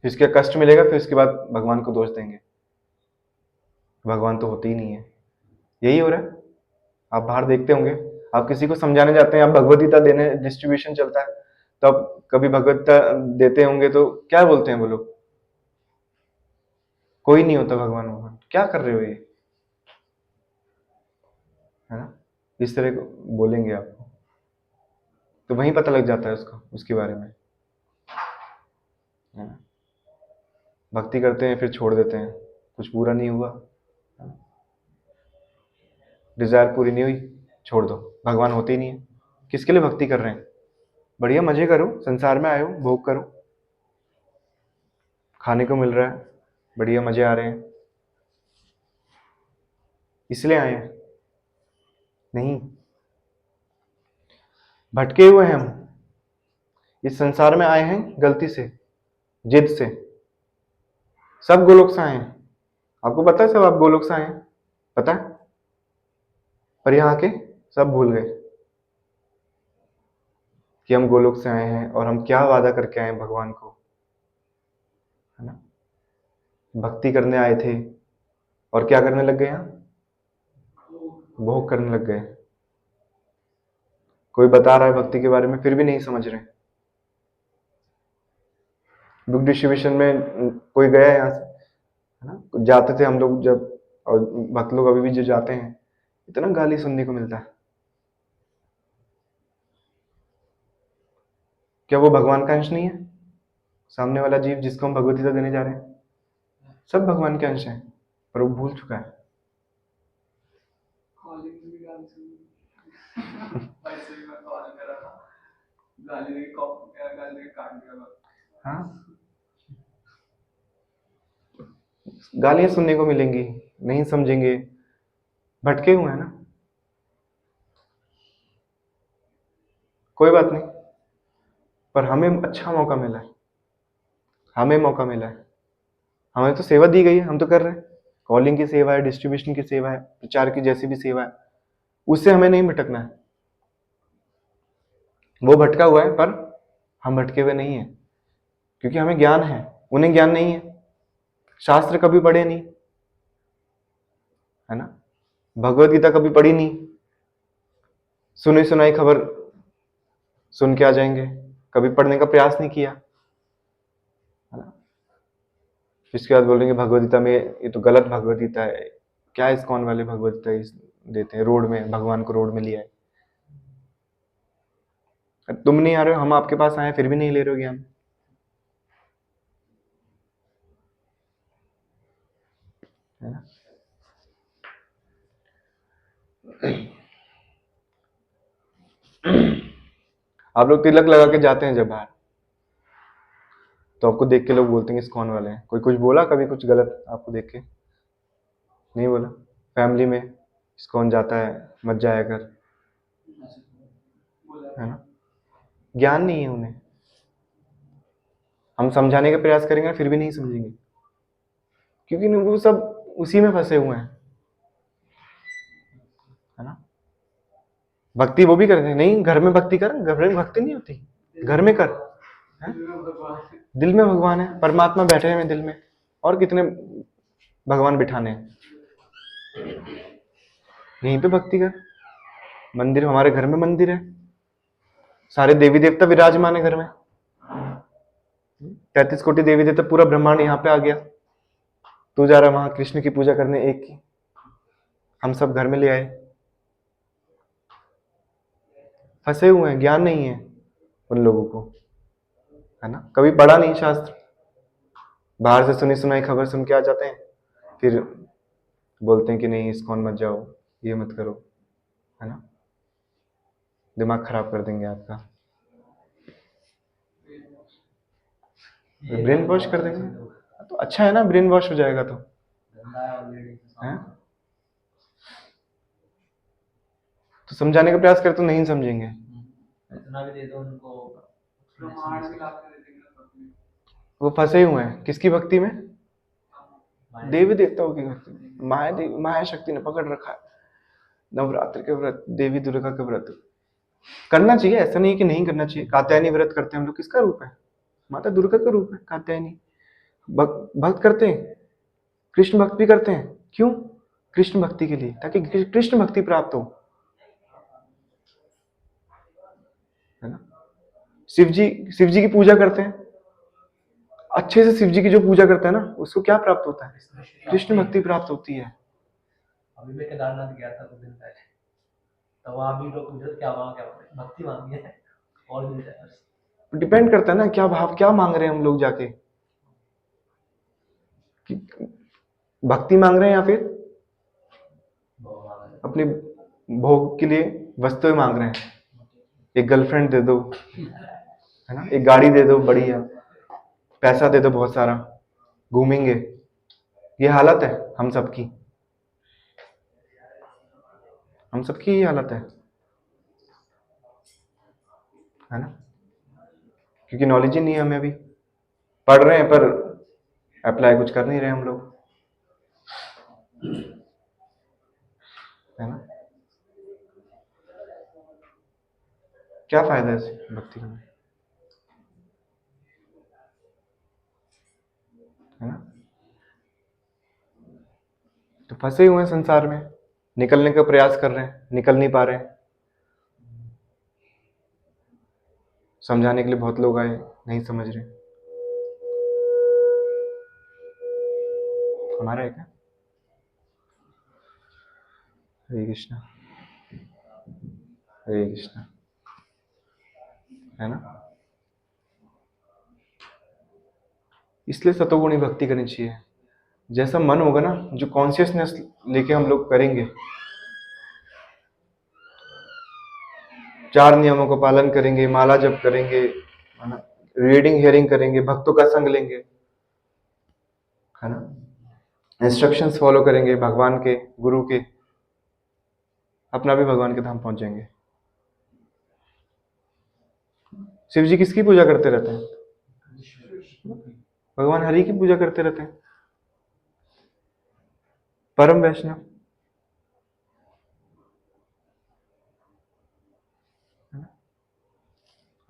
फिर इसके कष्ट मिलेगा, फिर इसके बाद भगवान को दोष देंगे, भगवान तो होते ही नहीं है। यही हो रहा है, आप बाहर देखते होंगे, आप किसी को समझाने जाते हैं, आप भगवत गीता देने, डिस्ट्रीब्यूशन चलता है, तो आप कभी भगवत गीता देते होंगे तो क्या बोलते हैं वो लोग? कोई नहीं होता भगवान, भगवान क्या कर रहे हो ये, है ना, इस तरह को बोलेंगे आपको, तो वहीं पता लग जाता है उसको, उसके बारे में, है ना। भक्ति करते हैं फिर छोड़ देते हैं, कुछ पूरा नहीं हुआ, डिजायर पूरी नहीं हुई, छोड़ दो, भगवान होते ही नहीं है। किसके लिए भक्ति कर रहे हैं? बढ़िया मजे करो, संसार में आए हो, भोग करो, खाने को मिल रहा है, बढ़िया मजे आ रहे हैं, इसलिए आए हैं? नहीं, भटके हुए हैं हम, इस संसार में आए हैं गलती से, जिद से। सब गोलोक से आए हैं, आपको पता है, सब आप गोलोक से आए हैं, पता है, पर यहाँ के सब भूल गए कि हम गोलोक से आए हैं और हम क्या वादा करके आए हैं भगवान को, है ना। भक्ति करने आए थे और क्या करने लग गए? यहाँ भोग करने लग गए। कोई बता रहा है भक्ति के बारे में, फिर भी नहीं समझ रहे। बुक डिस्ट्रीब्यूशन में कोई गया यहाँ से, है ना। जाते थे हम लोग जब, और भक्त लोग अभी भी जो जाते हैं, इतना गाली सुनने को मिलता है। क्या वो भगवान का अंश नहीं है? सामने वाला जीव जिसको हम भगवत गीता देने जा रहे हैं, सब भगवान के अंश हैं, पर वो भूल चुका है। हाँ, गालियां सुनने को मिलेंगी, नहीं समझेंगे, भटके हुए हैं ना। कोई बात नहीं, पर हमें अच्छा मौका मिला है, हमें मौका मिला है, हमें तो सेवा दी गई है, हम तो कर रहे हैं। कॉलिंग की सेवा है, डिस्ट्रीब्यूशन की सेवा है, प्रचार की जैसी भी सेवा है, उससे हमें नहीं भटकना है। वो भटका हुआ है, पर हम भटके हुए नहीं है, क्योंकि हमें ज्ञान है, उन्हें ज्ञान नहीं है, शास्त्र कभी पढ़े नहीं, है ना, भगवत गीता कभी पढ़ी नहीं, सुनी सुनाई खबर सुन के आ जाएंगे, कभी पढ़ने का प्रयास नहीं किया, है ना। इसके बाद बोलेंगे भगवत गीता में ये तो गलत भगवत गीता है, क्या इस्कॉन वाले भगवत गीता देते हैं, रोड में भगवान को रोड में लिया है। तुम नहीं आ रहे हो, हम आपके पास आए फिर भी नहीं ले रहे हो ज्ञान, है ना। आप लोग तिलक लगा के जाते हैं जब बाहर, तो आपको देख के लोग बोलते हैं इस्कॉन वाले हैं। कोई कुछ बोला कभी, कुछ गलत आपको देख के? नहीं बोला। फैमिली में इस्कॉन जाता है, मत जाया कर, है ना। ज्ञान नहीं है उन्हें, हम समझाने का प्रयास करेंगे फिर भी नहीं समझेंगे, क्योंकि वो सब उसी में फंसे हुए हैं, है ना। भक्ति वो भी करते हैं, नहीं घर में भक्ति कर, घर में भक्ति नहीं होती, घर में कर, है? दिल में भगवान है, परमात्मा बैठे हैं दिल में, और कितने भगवान बिठाने हैं, यहीं पे भक्ति कर। मंदिर, हमारे घर में मंदिर है, सारे देवी देवता विराजमान है घर में, 33 कोटि देवी देवता, पूरा ब्रह्मांड यहाँ पे आ गया। तू जा रहा है वहां कृष्ण की पूजा करने एक की, हम सब घर में ले आए, फंसे हुए हैं, ज्ञान नहीं है उन लोगों को, है ना। कभी पढ़ा नहीं शास्त्र, बाहर से सुनी सुनाई खबर सुन के आ जाते हैं, फिर बोलते हैं कि नहीं इस्कॉन मत जाओ, ये मत करो, है ना। दिमाग खराब कर देंगे आपका, ब्रेन वॉश कर देंगे। तो अच्छा है ना, ब्रेन वॉश हो जाएगा तो, है। तो समझाने का प्रयास करते तो नहीं समझेंगे, इतना भी दे दो उनको, वो फंसे हुए हैं किसकी भक्ति में? देवी देवताओं की भक्ति में, माया शक्ति ने पकड़ रखा है। नवरात्र के व्रत, देवी दुर्गा के व्रत करना चाहिए, ऐसा नहीं कि नहीं करना चाहिए। कात्यायनी व्रत करते हैं हम लोग, किसका रूप है? माता दुर्गा का रूप है कात्यायनी। भक्त करते हैं, कृष्ण भक्त भी करते हैं, क्यों? कृष्ण भक्ति के लिए, ताकि कृष्ण भक्ति प्राप्त हो, है ना। शिव जी की पूजा करते हैं, अच्छे से शिव जी की जो पूजा करते हैं ना, उसको क्या प्राप्त होता है? कृष्ण भक्ति प्राप्त होती है। अभी मैं केदारनाथ गया था कुछ दिन पहले, तो वहाँ भी लोग पूछे क्या मांगा, क्या भक्ति मांगी है, और मिल जाए। डिपेंड करता है ना क्या भाव, क्या मांग रहे हैं हम लोग जाके, कि भक्ति मांग रहे हैं या फिर अपने भोग के लिए वस्तुएं मांग रहे हैं। एक गर्लफ्रेंड दे दो, है ना, एक गाड़ी दे दो बढ़िया, पैसा दे दो बहुत सारा, घूमेंगे, ये हालत है हम सबकी, हम सबकी ये हालत है ना। क्योंकि नॉलेज ही नहीं है हमें, अभी पढ़ रहे हैं पर अप्लाई कुछ कर नहीं रहे हम लोग, है ना। क्या फायदा है इस भक्ति का, है ना। तो फंसे हुए हैं संसार में, निकलने का प्रयास कर रहे हैं, निकल नहीं पा रहे हैं। समझाने के लिए बहुत लोग आए, नहीं समझ रहे, हमारा है क्या? हरे कृष्णा, हरे कृष्णा, है ना? इसलिए सतोगुणी भक्ति करनी चाहिए। जैसा मन होगा ना, जो कॉन्शियसनेस लेके हम लोग करेंगे, 4 नियमों का पालन करेंगे, माला जप करेंगे, है ना, रीडिंग हियरिंग करेंगे, भक्तों का संग लेंगे, है ना, इंस्ट्रक्शंस फॉलो करेंगे भगवान के, गुरु के, अपना भी भगवान के धाम पहुंच जाएंगे। शिव जी किसकी पूजा करते रहते हैं? भगवान हरि की पूजा करते रहते हैं, परम वैष्णव।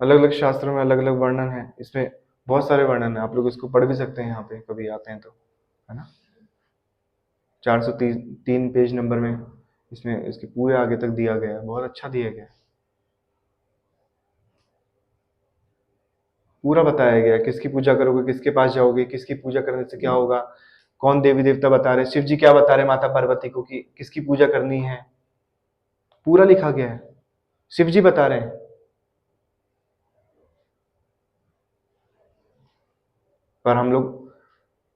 अलग अलग शास्त्रों में अलग अलग वर्णन है, इसमें बहुत सारे वर्णन है, आप लोग इसको पढ़ भी सकते हैं यहाँ पे कभी आते हैं तो, है ना। 403 पेज नंबर में इसमें इसके पूरे आगे तक दिया गया है, बहुत अच्छा दिया गया है, पूरा बताया गया है, किसकी पूजा करोगे, किसके पास जाओगे, किसकी पूजा करने से क्या होगा, कौन देवी देवता बता रहे, शिव जी क्या बता रहे माता पार्वती को कि किसकी पूजा करनी है, पूरा लिखा गया है, शिव जी बता रहे हैं। पर हम लोग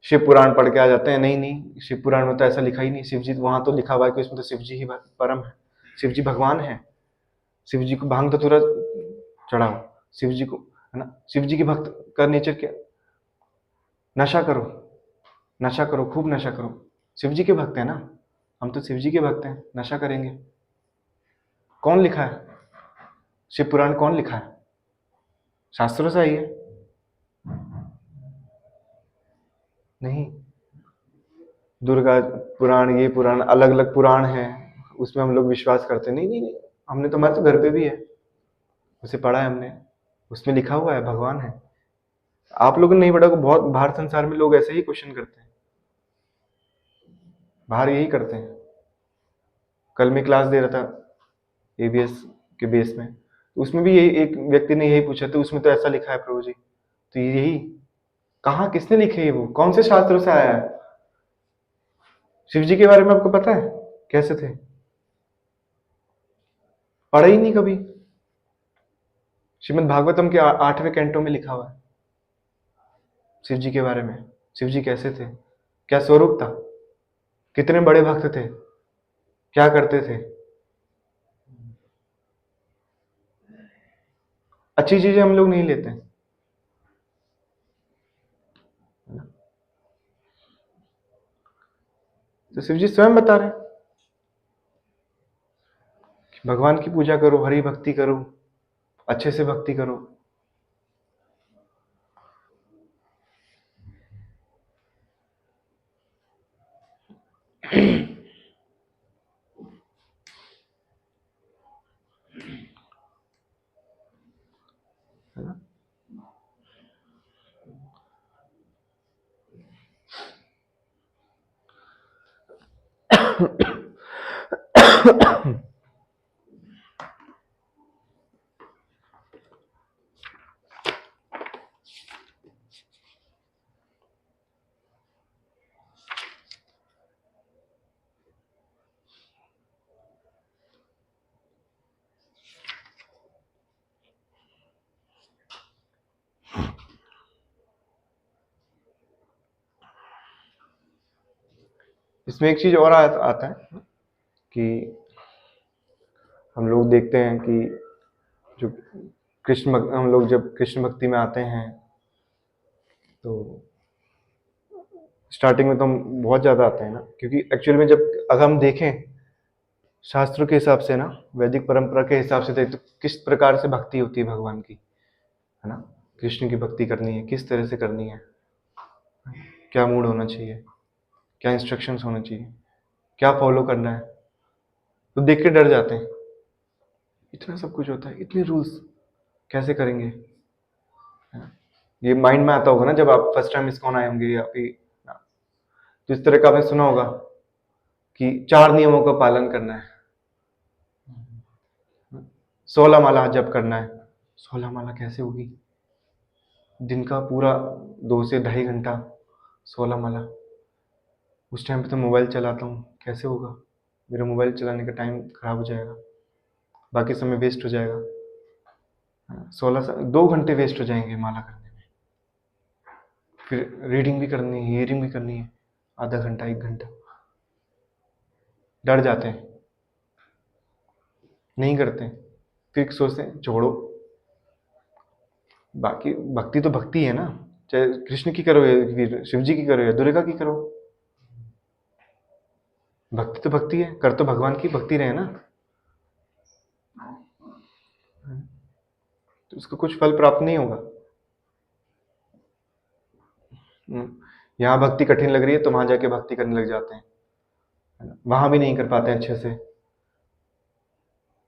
शिव पुराण पढ़ के आ जाते हैं, नहीं नहीं, शिव पुराण में तो ऐसा लिखा ही नहीं, शिव जी वहां तो लिखा हुआ है कि उसमें तो शिव जी ही परम है, शिव जी भगवान है, शिव जी को भांग धतूरा चढ़ाओ, शिव जी को, है ना, शिव जी के भक्त का नेचर क्या, नशा करो, नशा करो, खूब नशा करो, शिव जी के भक्त है ना, हम तो शिव जी के भक्त हैं, नशा करेंगे। कौन लिखा है शिव पुराण, कौन लिखा है? शास्त्रों से आई है? नहीं, दुर्गा पुराण, ये पुराण, अलग अलग पुराण है, उसमें हम लोग विश्वास करते हैं, नहीं नहीं नहीं, हमने तो, हमारे तो घर पे भी है, उसे पढ़ा है हमने, उसमें लिखा हुआ है भगवान है। आप लोगों ने नहीं पढ़ा, बहुत बाहर संसार में लोग ऐसे ही क्वेश्चन करते हैं, बाहर यही करते हैं। कल मैं क्लास दे रहा था एबीएस के बेस में, तो उसमें भी यही एक व्यक्ति ने यही पूछा, तो उसमें तो ऐसा लिखा है प्रभु जी, तो यही कहाँ, किसने लिखे है, वो कौन से शास्त्रों से आया है? शिव जी के बारे में आपको पता है कैसे थे? पढ़ा ही नहीं कभी। श्रीमद् भागवतम के 8वें कैंटो में लिखा हुआ है शिव जी के बारे में, शिव जी कैसे थे, क्या स्वरूप था, कितने बड़े भक्त थे, क्या करते थे। अच्छी चीजें हम लोग नहीं लेते हैं, तो शिव जी स्वयं बता रहे हैं कि भगवान की पूजा करो, हरि भक्ति करो, अच्छे से भक्ति करो। है ना? इसमें एक चीज और आता है कि हम लोग देखते हैं कि जो हम लोग जब कृष्ण भक्ति में आते हैं, तो स्टार्टिंग में तो हम बहुत ज्यादा आते हैं ना, क्योंकि एक्चुअल में जब अगर हम देखें शास्त्रों के हिसाब से ना, वैदिक परंपरा के हिसाब से देखें तो किस प्रकार से भक्ति होती है भगवान की, है ना, कृष्ण की भक्ति करनी है किस तरह से करनी है, क्या मूड होना चाहिए, क्या इंस्ट्रक्शंस होने चाहिए, क्या फॉलो करना है, तो देख के डर जाते हैं, इतना सब कुछ होता है, इतने रूल्स कैसे करेंगे, है ना? ये माइंड में आता होगा ना जब आप फर्स्ट टाइम इस्कॉन आए होंगे, या फिर तो इस तरह का आपने सुना होगा कि 4 नियमों का पालन करना है, 16 माला जप करना है। 16 माला कैसे होगी? दिन का पूरा 2 से ढाई घंटा 16 माला, उस टाइम पे तो मोबाइल चलाता हूँ, कैसे होगा? मेरा मोबाइल चलाने का टाइम खराब हो जाएगा, बाकी समय वेस्ट हो जाएगा। 2 घंटे वेस्ट हो जाएंगे माला करने में। फिर रीडिंग भी करनी है, हियरिंग भी करनी है, आधा घंटा 1 घंटा। डर जाते हैं, नहीं करते। फिर सोचते हैं छोड़ो। बाकी भक्ति तो भक्ति है ना, चाहे कृष्ण की करो या फिर शिव जी की करो या दुर्गा की करो, भक्ति तो भक्ति है। कर तो भगवान की भक्ति रहे ना, तो उसको कुछ फल प्राप्त नहीं होगा। यहाँ भक्ति कठिन लग रही है तो वहां जाके भक्ति करने लग जाते हैं, है ना? वहां भी नहीं कर पाते हैं अच्छे से,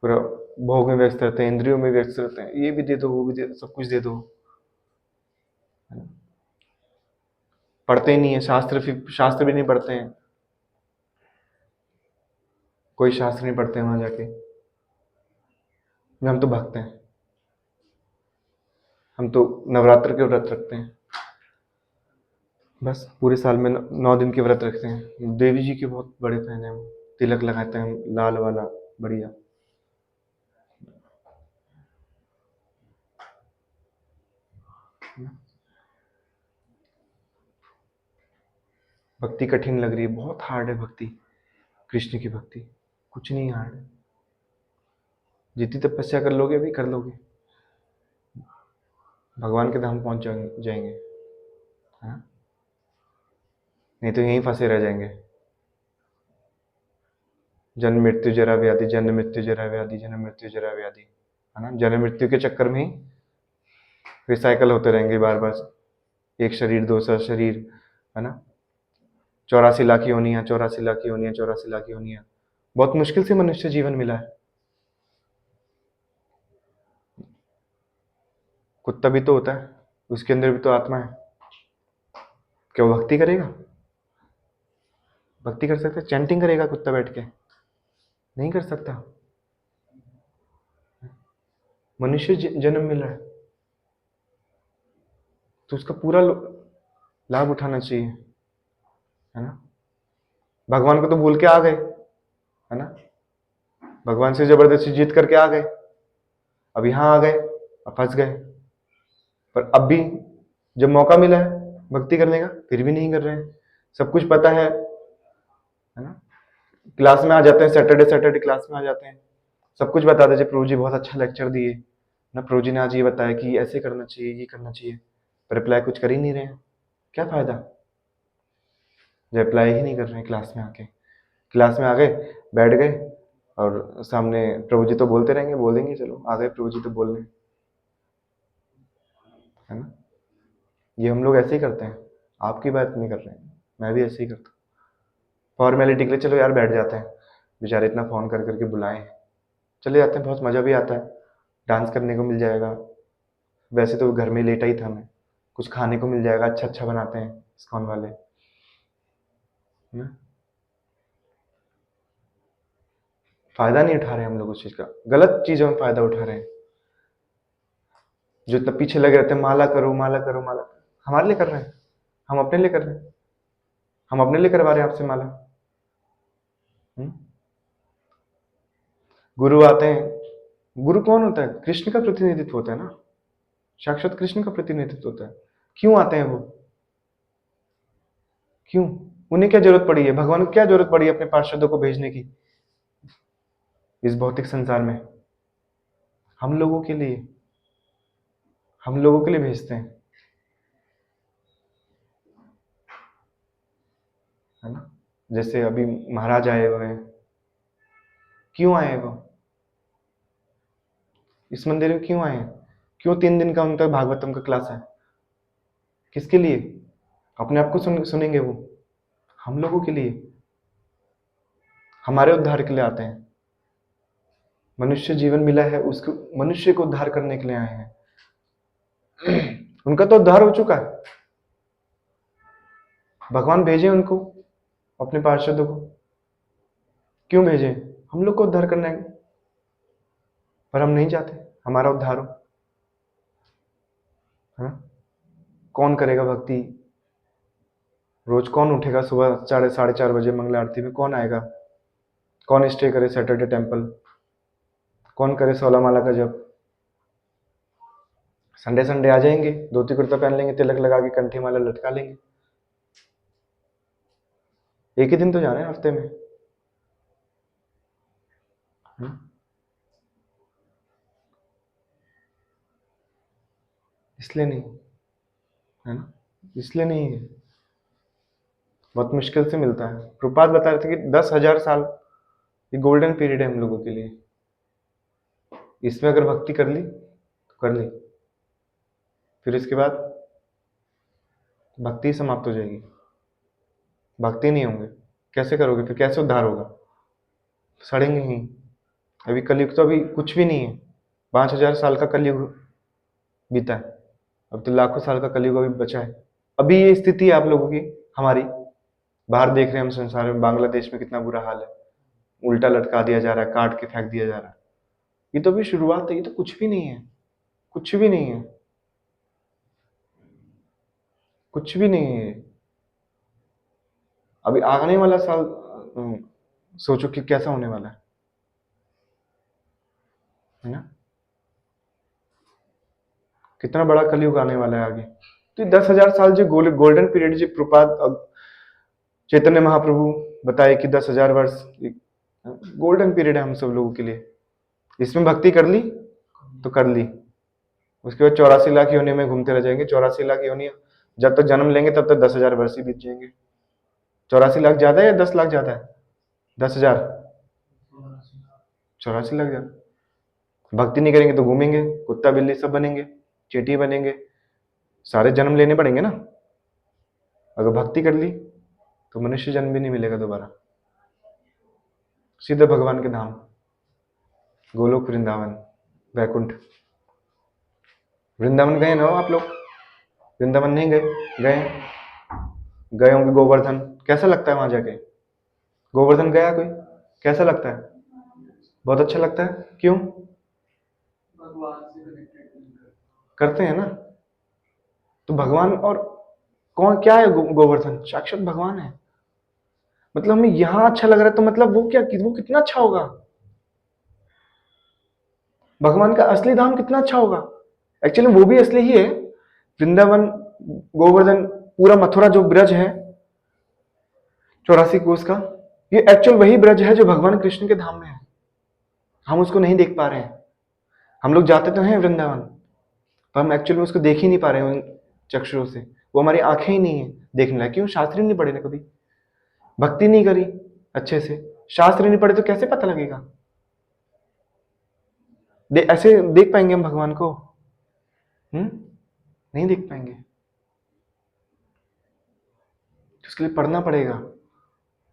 पूरा भोग में व्यस्त रहते हैं, इंद्रियों में व्यस्त रहते हैं, ये भी दे दो, वो भी दे दो, सब कुछ दे दो, है ना? पढ़ते ही नहीं है, शास्त्र भी नहीं पढ़ते हैं, कोई शास्त्र नहीं पढ़ते हैं वहां जाके। हम तो भक्त हैं, हम तो नवरात्र के व्रत रखते हैं, बस पूरे साल में 9 दिन के व्रत रखते हैं। देवी जी के बहुत बड़े फैन हैं हम, तिलक लगाते हैं हम, लाल वाला, बढ़िया। भक्ति कठिन लग रही है, बहुत हार्ड है भक्ति, कृष्ण की भक्ति कुछ नहीं हार्ड है। जितनी तपस्या कर लोगे अभी कर लोगे, भगवान के धाम पहुंच जाएंगे, हाँ? नहीं तो यहीं फंसे रह जाएंगे। जन्म मृत्यु जरा व्याधि, जन्म मृत्यु जरा व्याधि, जन्म मृत्यु जरा व्याधि, है ना? जन्म मृत्यु के चक्कर में ही रिसाइकल होते रहेंगे बार बार, एक शरीर दूसरा शरीर, है ना? 84 लाख योनियां, 84 लाख योनियां, 84 लाख योनियां, बहुत मुश्किल से मनुष्य जीवन मिला है। कुत्ता भी तो होता है, उसके अंदर भी तो आत्मा है, क्या वो भक्ति करेगा? भक्ति कर सकता है? चैंटिंग करेगा कुत्ता बैठ के? नहीं कर सकता। मनुष्य जन्म मिला है तो उसका पूरा लाभ उठाना चाहिए, है ना? भगवान को तो भूल के आ गए, है ना? भगवान से जबरदस्ती जीत करके आ गए, अब यहां आ गए, अब फंस गए। पर अब भी जब मौका मिला है भक्ति करने का फिर भी नहीं कर रहे हैं। सब कुछ पता है ना? क्लास में आ जाते हैं, सैटरडे सैटरडे क्लास में आ जाते हैं, सब कुछ बता दीजिए, प्रभु जी बहुत अच्छा लेक्चर दिए ना, प्रभु जी ने आज ये बताया कि ऐसे करना चाहिए, ये करना चाहिए, पर अप्लाई कुछ कर ही नहीं रहे हैं। क्या फायदा जब अप्लाई ही नहीं कर रहे हैं? क्लास में आके, क्लास में आ गए, बैठ गए, और सामने प्रभु जी तो बोलते रहेंगे, बोलेंगे, चलो आ गए प्रभु जी तो बोल रहे हैं, है ना? ये हम लोग ऐसे ही करते हैं, आपकी बात नहीं कर रहे हैं, मैं भी ऐसे ही करता हूँ। फॉर्मेलिटी के लिए चलो यार बैठ जाते हैं, बेचारे इतना फोन कर करके बुलाए, चले जाते हैं, बहुत मजा भी आता है, डांस करने को मिल जाएगा। वैसे तो घर में लेटा ही था मैं, कुछ खाने को मिल जाएगा, अच्छा अच्छा बनाते हैं इस्कॉन वाले, है ना? फायदा नहीं उठा रहे हम लोग उस चीज का, गलत चीजों में फायदा उठा रहे हैं। जो इतना पीछे लगे रहते हैं, माला करो माला करो माला, हमारे लिए कर रहे हैं? हम अपने लिए कर रहे हैं, हम अपने लिए करवा रहे हैं आपसे माला। हम्म? गुरु आते हैं, गुरु कौन होता है? कृष्ण का प्रतिनिधित्व होता है ना, साक्षात कृष्ण का प्रतिनिधित्व होता है। क्यों आते हैं वो? क्यों? उन्हें क्या जरूरत पड़ी है, भगवान को क्या जरूरत पड़ी है अपने पार्षदों को भेजने की इस भौतिक संसार में? हम लोगों के लिए, हम लोगों के लिए भेजते हैं, है ना? जैसे अभी महाराज आए हुए हैं, क्यों आए वो इस मंदिर में? क्यों आए हैं? क्यों 3 दिन का उनका भागवतम का क्लास है? किसके लिए? अपने आप को सुनेंगे वो? हम लोगों के लिए, हमारे उद्धार के लिए आते हैं। मनुष्य जीवन मिला है, उसको मनुष्य को उद्धार करने के लिए आए हैं। उनका तो उद्धार हो चुका है, भगवान भेजे उनको, अपने पार्षदों को। क्यों भेजे? हम लोग को उद्धार करना है, पर हम नहीं चाहते हमारा उद्धार हो, है ना? कौन करेगा भक्ति? रोज कौन उठेगा सुबह 4:30 बजे मंगला आरती में? कौन आएगा? कौन स्टे करे सैटरडे टेम्पल? कौन करे 16 माला का जप? संडे संडे आ जाएंगे, धोती कुर्ता पहन लेंगे, तिलक लगा के कंठी माला लटका लेंगे। एक ही दिन तो जाना है हफ्ते में। हम्म? इसलिए नहीं है ना, इसलिए नहीं है, बहुत मुश्किल से मिलता है। प्रभुपाद बता रहे थे कि 10,000 साल ये गोल्डन पीरियड है हम लोगों के लिए। इसमें अगर भक्ति कर ली तो कर ली, फिर इसके बाद भक्ति समाप्त हो जाएगी, भक्ति नहीं होंगे। कैसे करोगे फिर? कैसे उद्धार होगा? सड़ेंगे ही। अभी कलयुग तो अभी कुछ भी नहीं है, 5,000 साल का कलयुग बीता है, अब तो लाखों साल का कलयुग अभी बचा है। अभी ये स्थिति है आप लोगों की, हमारी। बाहर देख रहे हैं हम संसार में, बांग्लादेश में कितना बुरा हाल है, उल्टा लटका दिया जा रहा है, काट के फेंक दिया जा रहा है। ये तो अभी शुरुआत है, ये तो कुछ भी नहीं है, कुछ भी नहीं है, कुछ भी नहीं है। अभी आने वाला साल सोचो कि कैसा होने वाला है ना? कितना बड़ा कलयुग आने वाला है आगे। तो 10,000 साल जो गोल्डन पीरियड जो प्रपात चैतन्य महाप्रभु बताए कि 10,000 वर्ष गोल्डन पीरियड है हम सब लोगों के लिए। इसमें भक्ति कर ली तो कर ली, उसके बाद 84 लाख योनि में घूमते रह जाएंगे। 84 लाख योनि जब तक जन्म लेंगे तब तक 10,000 वर्ष ही बीत जाएंगे। 84 लाख ज्यादा है या 10 लाख ज्यादा है? 10,000। 84 लाख ज्यादा। भक्ति नहीं करेंगे तो घूमेंगे, कुत्ता बिल्ली सब बनेंगे, चींटी बनेंगे, सारे जन्म लेने पड़ेंगे ना। अगर भक्ति कर ली तो मनुष्य जन्म भी नहीं मिलेगा दोबारा, सीधे भगवान के धाम, गोलोक वृंदावन वैकुंठ। वृंदावन गए ना हो आप लोग? वृंदावन नहीं गए? गए? गए होंगे। गोवर्धन कैसा लगता है वहां जाके? गोवर्धन गया कोई? कैसा लगता है? बहुत अच्छा लगता है। क्यों? भगवान से कनेक्टेड करते हैं ना। तो भगवान और कौन क्या है? गोवर्धन साक्षात भगवान है। मतलब हमें यहां अच्छा लग रहा है तो मतलब वो क्या, वो कितना अच्छा होगा? भगवान का असली धाम कितना अच्छा होगा। एक्चुअली वो भी असली ही है। वृंदावन, गोवर्धन, पूरा मथुरा जो ब्रज है 84 कोस का, ये एक्चुअल वही ब्रज है जो भगवान कृष्ण के धाम में है। हम उसको नहीं देख पा रहे हैं। हम लोग जाते तो हैं वृंदावन, पर हम एक्चुअल में उसको देख ही नहीं पा रहे हैं उन चक्षुरों से। वो हमारी आंखें ही नहीं है देखने लायक। क्यों? शास्त्र नहीं पढ़े ना कभी, भक्ति नहीं करी अच्छे से। शास्त्र नहीं पढ़े तो कैसे पता लगेगा? ऐसे देख पाएंगे हम भगवान को? नहीं देख पाएंगे। तो उसके लिए पढ़ना पड़ेगा।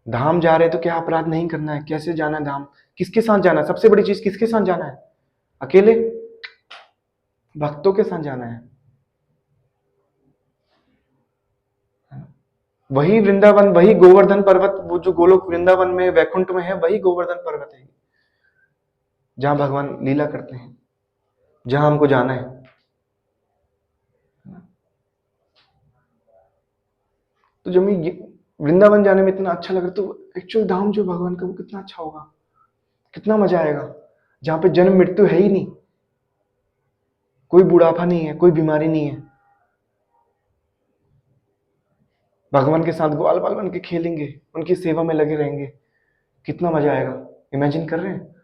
धाम जा रहे तो क्या अपराध नहीं करना है, कैसे जाना है धाम, किसके साथ जाना है? सबसे बड़ी चीज, किसके साथ जाना है? अकेले? भक्तों के साथ जाना है। वही वृंदावन, वही गोवर्धन पर्वत, वो जो गोलोक वृंदावन में वैकुंठ में है, वही गोवर्धन पर्वत है जहां भगवान लीला करते हैं, जहां हमको जाना है। तो जब मैं वृंदावन जाने में इतना अच्छा लग रहा, तो एक्चुअल धाम जो भगवान का वो कितना अच्छा होगा, कितना मजा आएगा, जहां पे जन्म मृत्यु है ही नहीं, कोई बुढ़ापा नहीं है, कोई बीमारी नहीं है। भगवान के साथ ग्वाल बाल बन के खेलेंगे, उनकी सेवा में लगे रहेंगे, कितना मजा आएगा। इमेजिन कर रहे हैं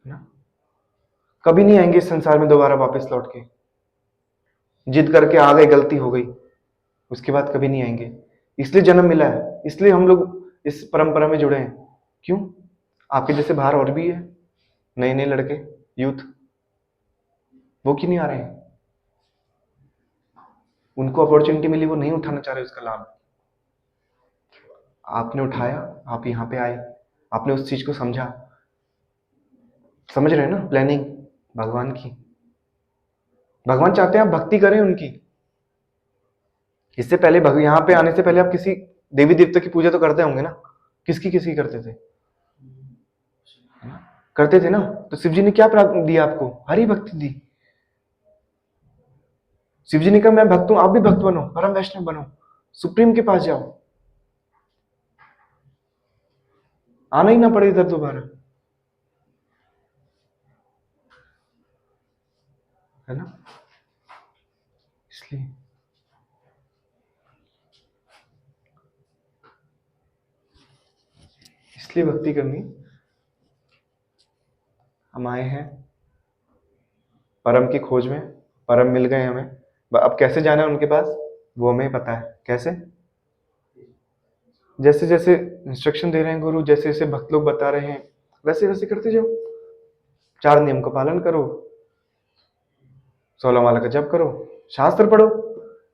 ना? कभी नहीं आएंगे इस संसार में दोबारा वापस लौट के। जिद करके आ गए, गलती हो गई, उसके बाद कभी नहीं आएंगे। इसलिए जन्म मिला है, इसलिए हम लोग इस परंपरा में जुड़े हैं। क्यों? आपके जैसे बाहर और भी है नए नए लड़के, यूथ, वो क्यों नहीं आ रहे हैं? उनको अपॉर्चुनिटी मिली, वो नहीं उठाना चाह रहे उसका लाभ। आपने उठाया, आप यहाँ पे आए, आपने उस चीज को समझा। समझ रहे हैं ना प्लानिंग भगवान की? भगवान चाहते हैं आप भक्ति करें उनकी। इससे पहले यहाँ पे आने से पहले आप किसी देवी देवता की पूजा तो करते होंगे ना? किसकी किसकी करते थे? करते थे ना? तो शिव जी ने क्या प्राप्त दिया आपको? हरि भक्ति दी। शिव जी ने कहा मैं भक्त हूं, आप भी भक्त बनो, परम वैष्णव बनो, सुप्रीम के पास जाओ, आना ही ना पड़े इधर दोबारा, है ना। इसलिए इसलिए भक्ति करनी। हम आए हैं परम की खोज में, परम मिल गए हमें, अब कैसे जाना है उनके पास वो हमें पता है। कैसे? जैसे जैसे इंस्ट्रक्शन दे रहे हैं गुरु, जैसे जैसे भक्त लोग बता रहे हैं, वैसे वैसे करते जाओ। 4 नियम का पालन करो, 16 माला का जप करो, शास्त्र पढ़ो।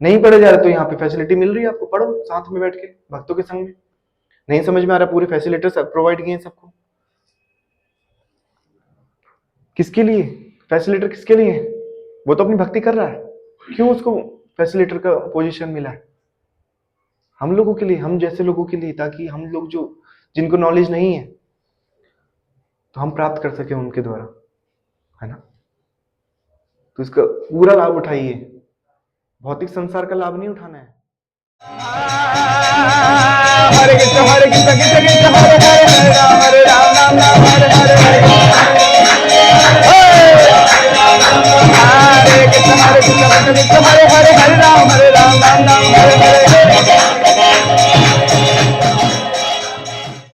नहीं पढ़े जा रहे तो यहाँ पे फैसिलिटी मिल रही है आपको, पढ़ो साथ में बैठ के भक्तों के संग में। नहीं समझ में आ रहा, पूरी फैसिलिटी सब प्रोवाइड किए हैं सबको। किसके लिए फैसिलिटर? किसके लिए? वो तो अपनी भक्ति कर रहा है, क्यों उसको फैसिलिटर का पोजीशन मिला है? हम लोगों के लिए, हम जैसे लोगों के लिए, ताकि हम लोग जो जिनको नॉलेज नहीं है तो हम प्राप्त कर सके उनके द्वारा, है ना। तो इसका पूरा लाभ उठाइए, भौतिक संसार का लाभ नहीं उठाना है। हरे कृष्ण कृष्ण कृष्ण हरे हरे, हरे राम राम राम हरे हरे।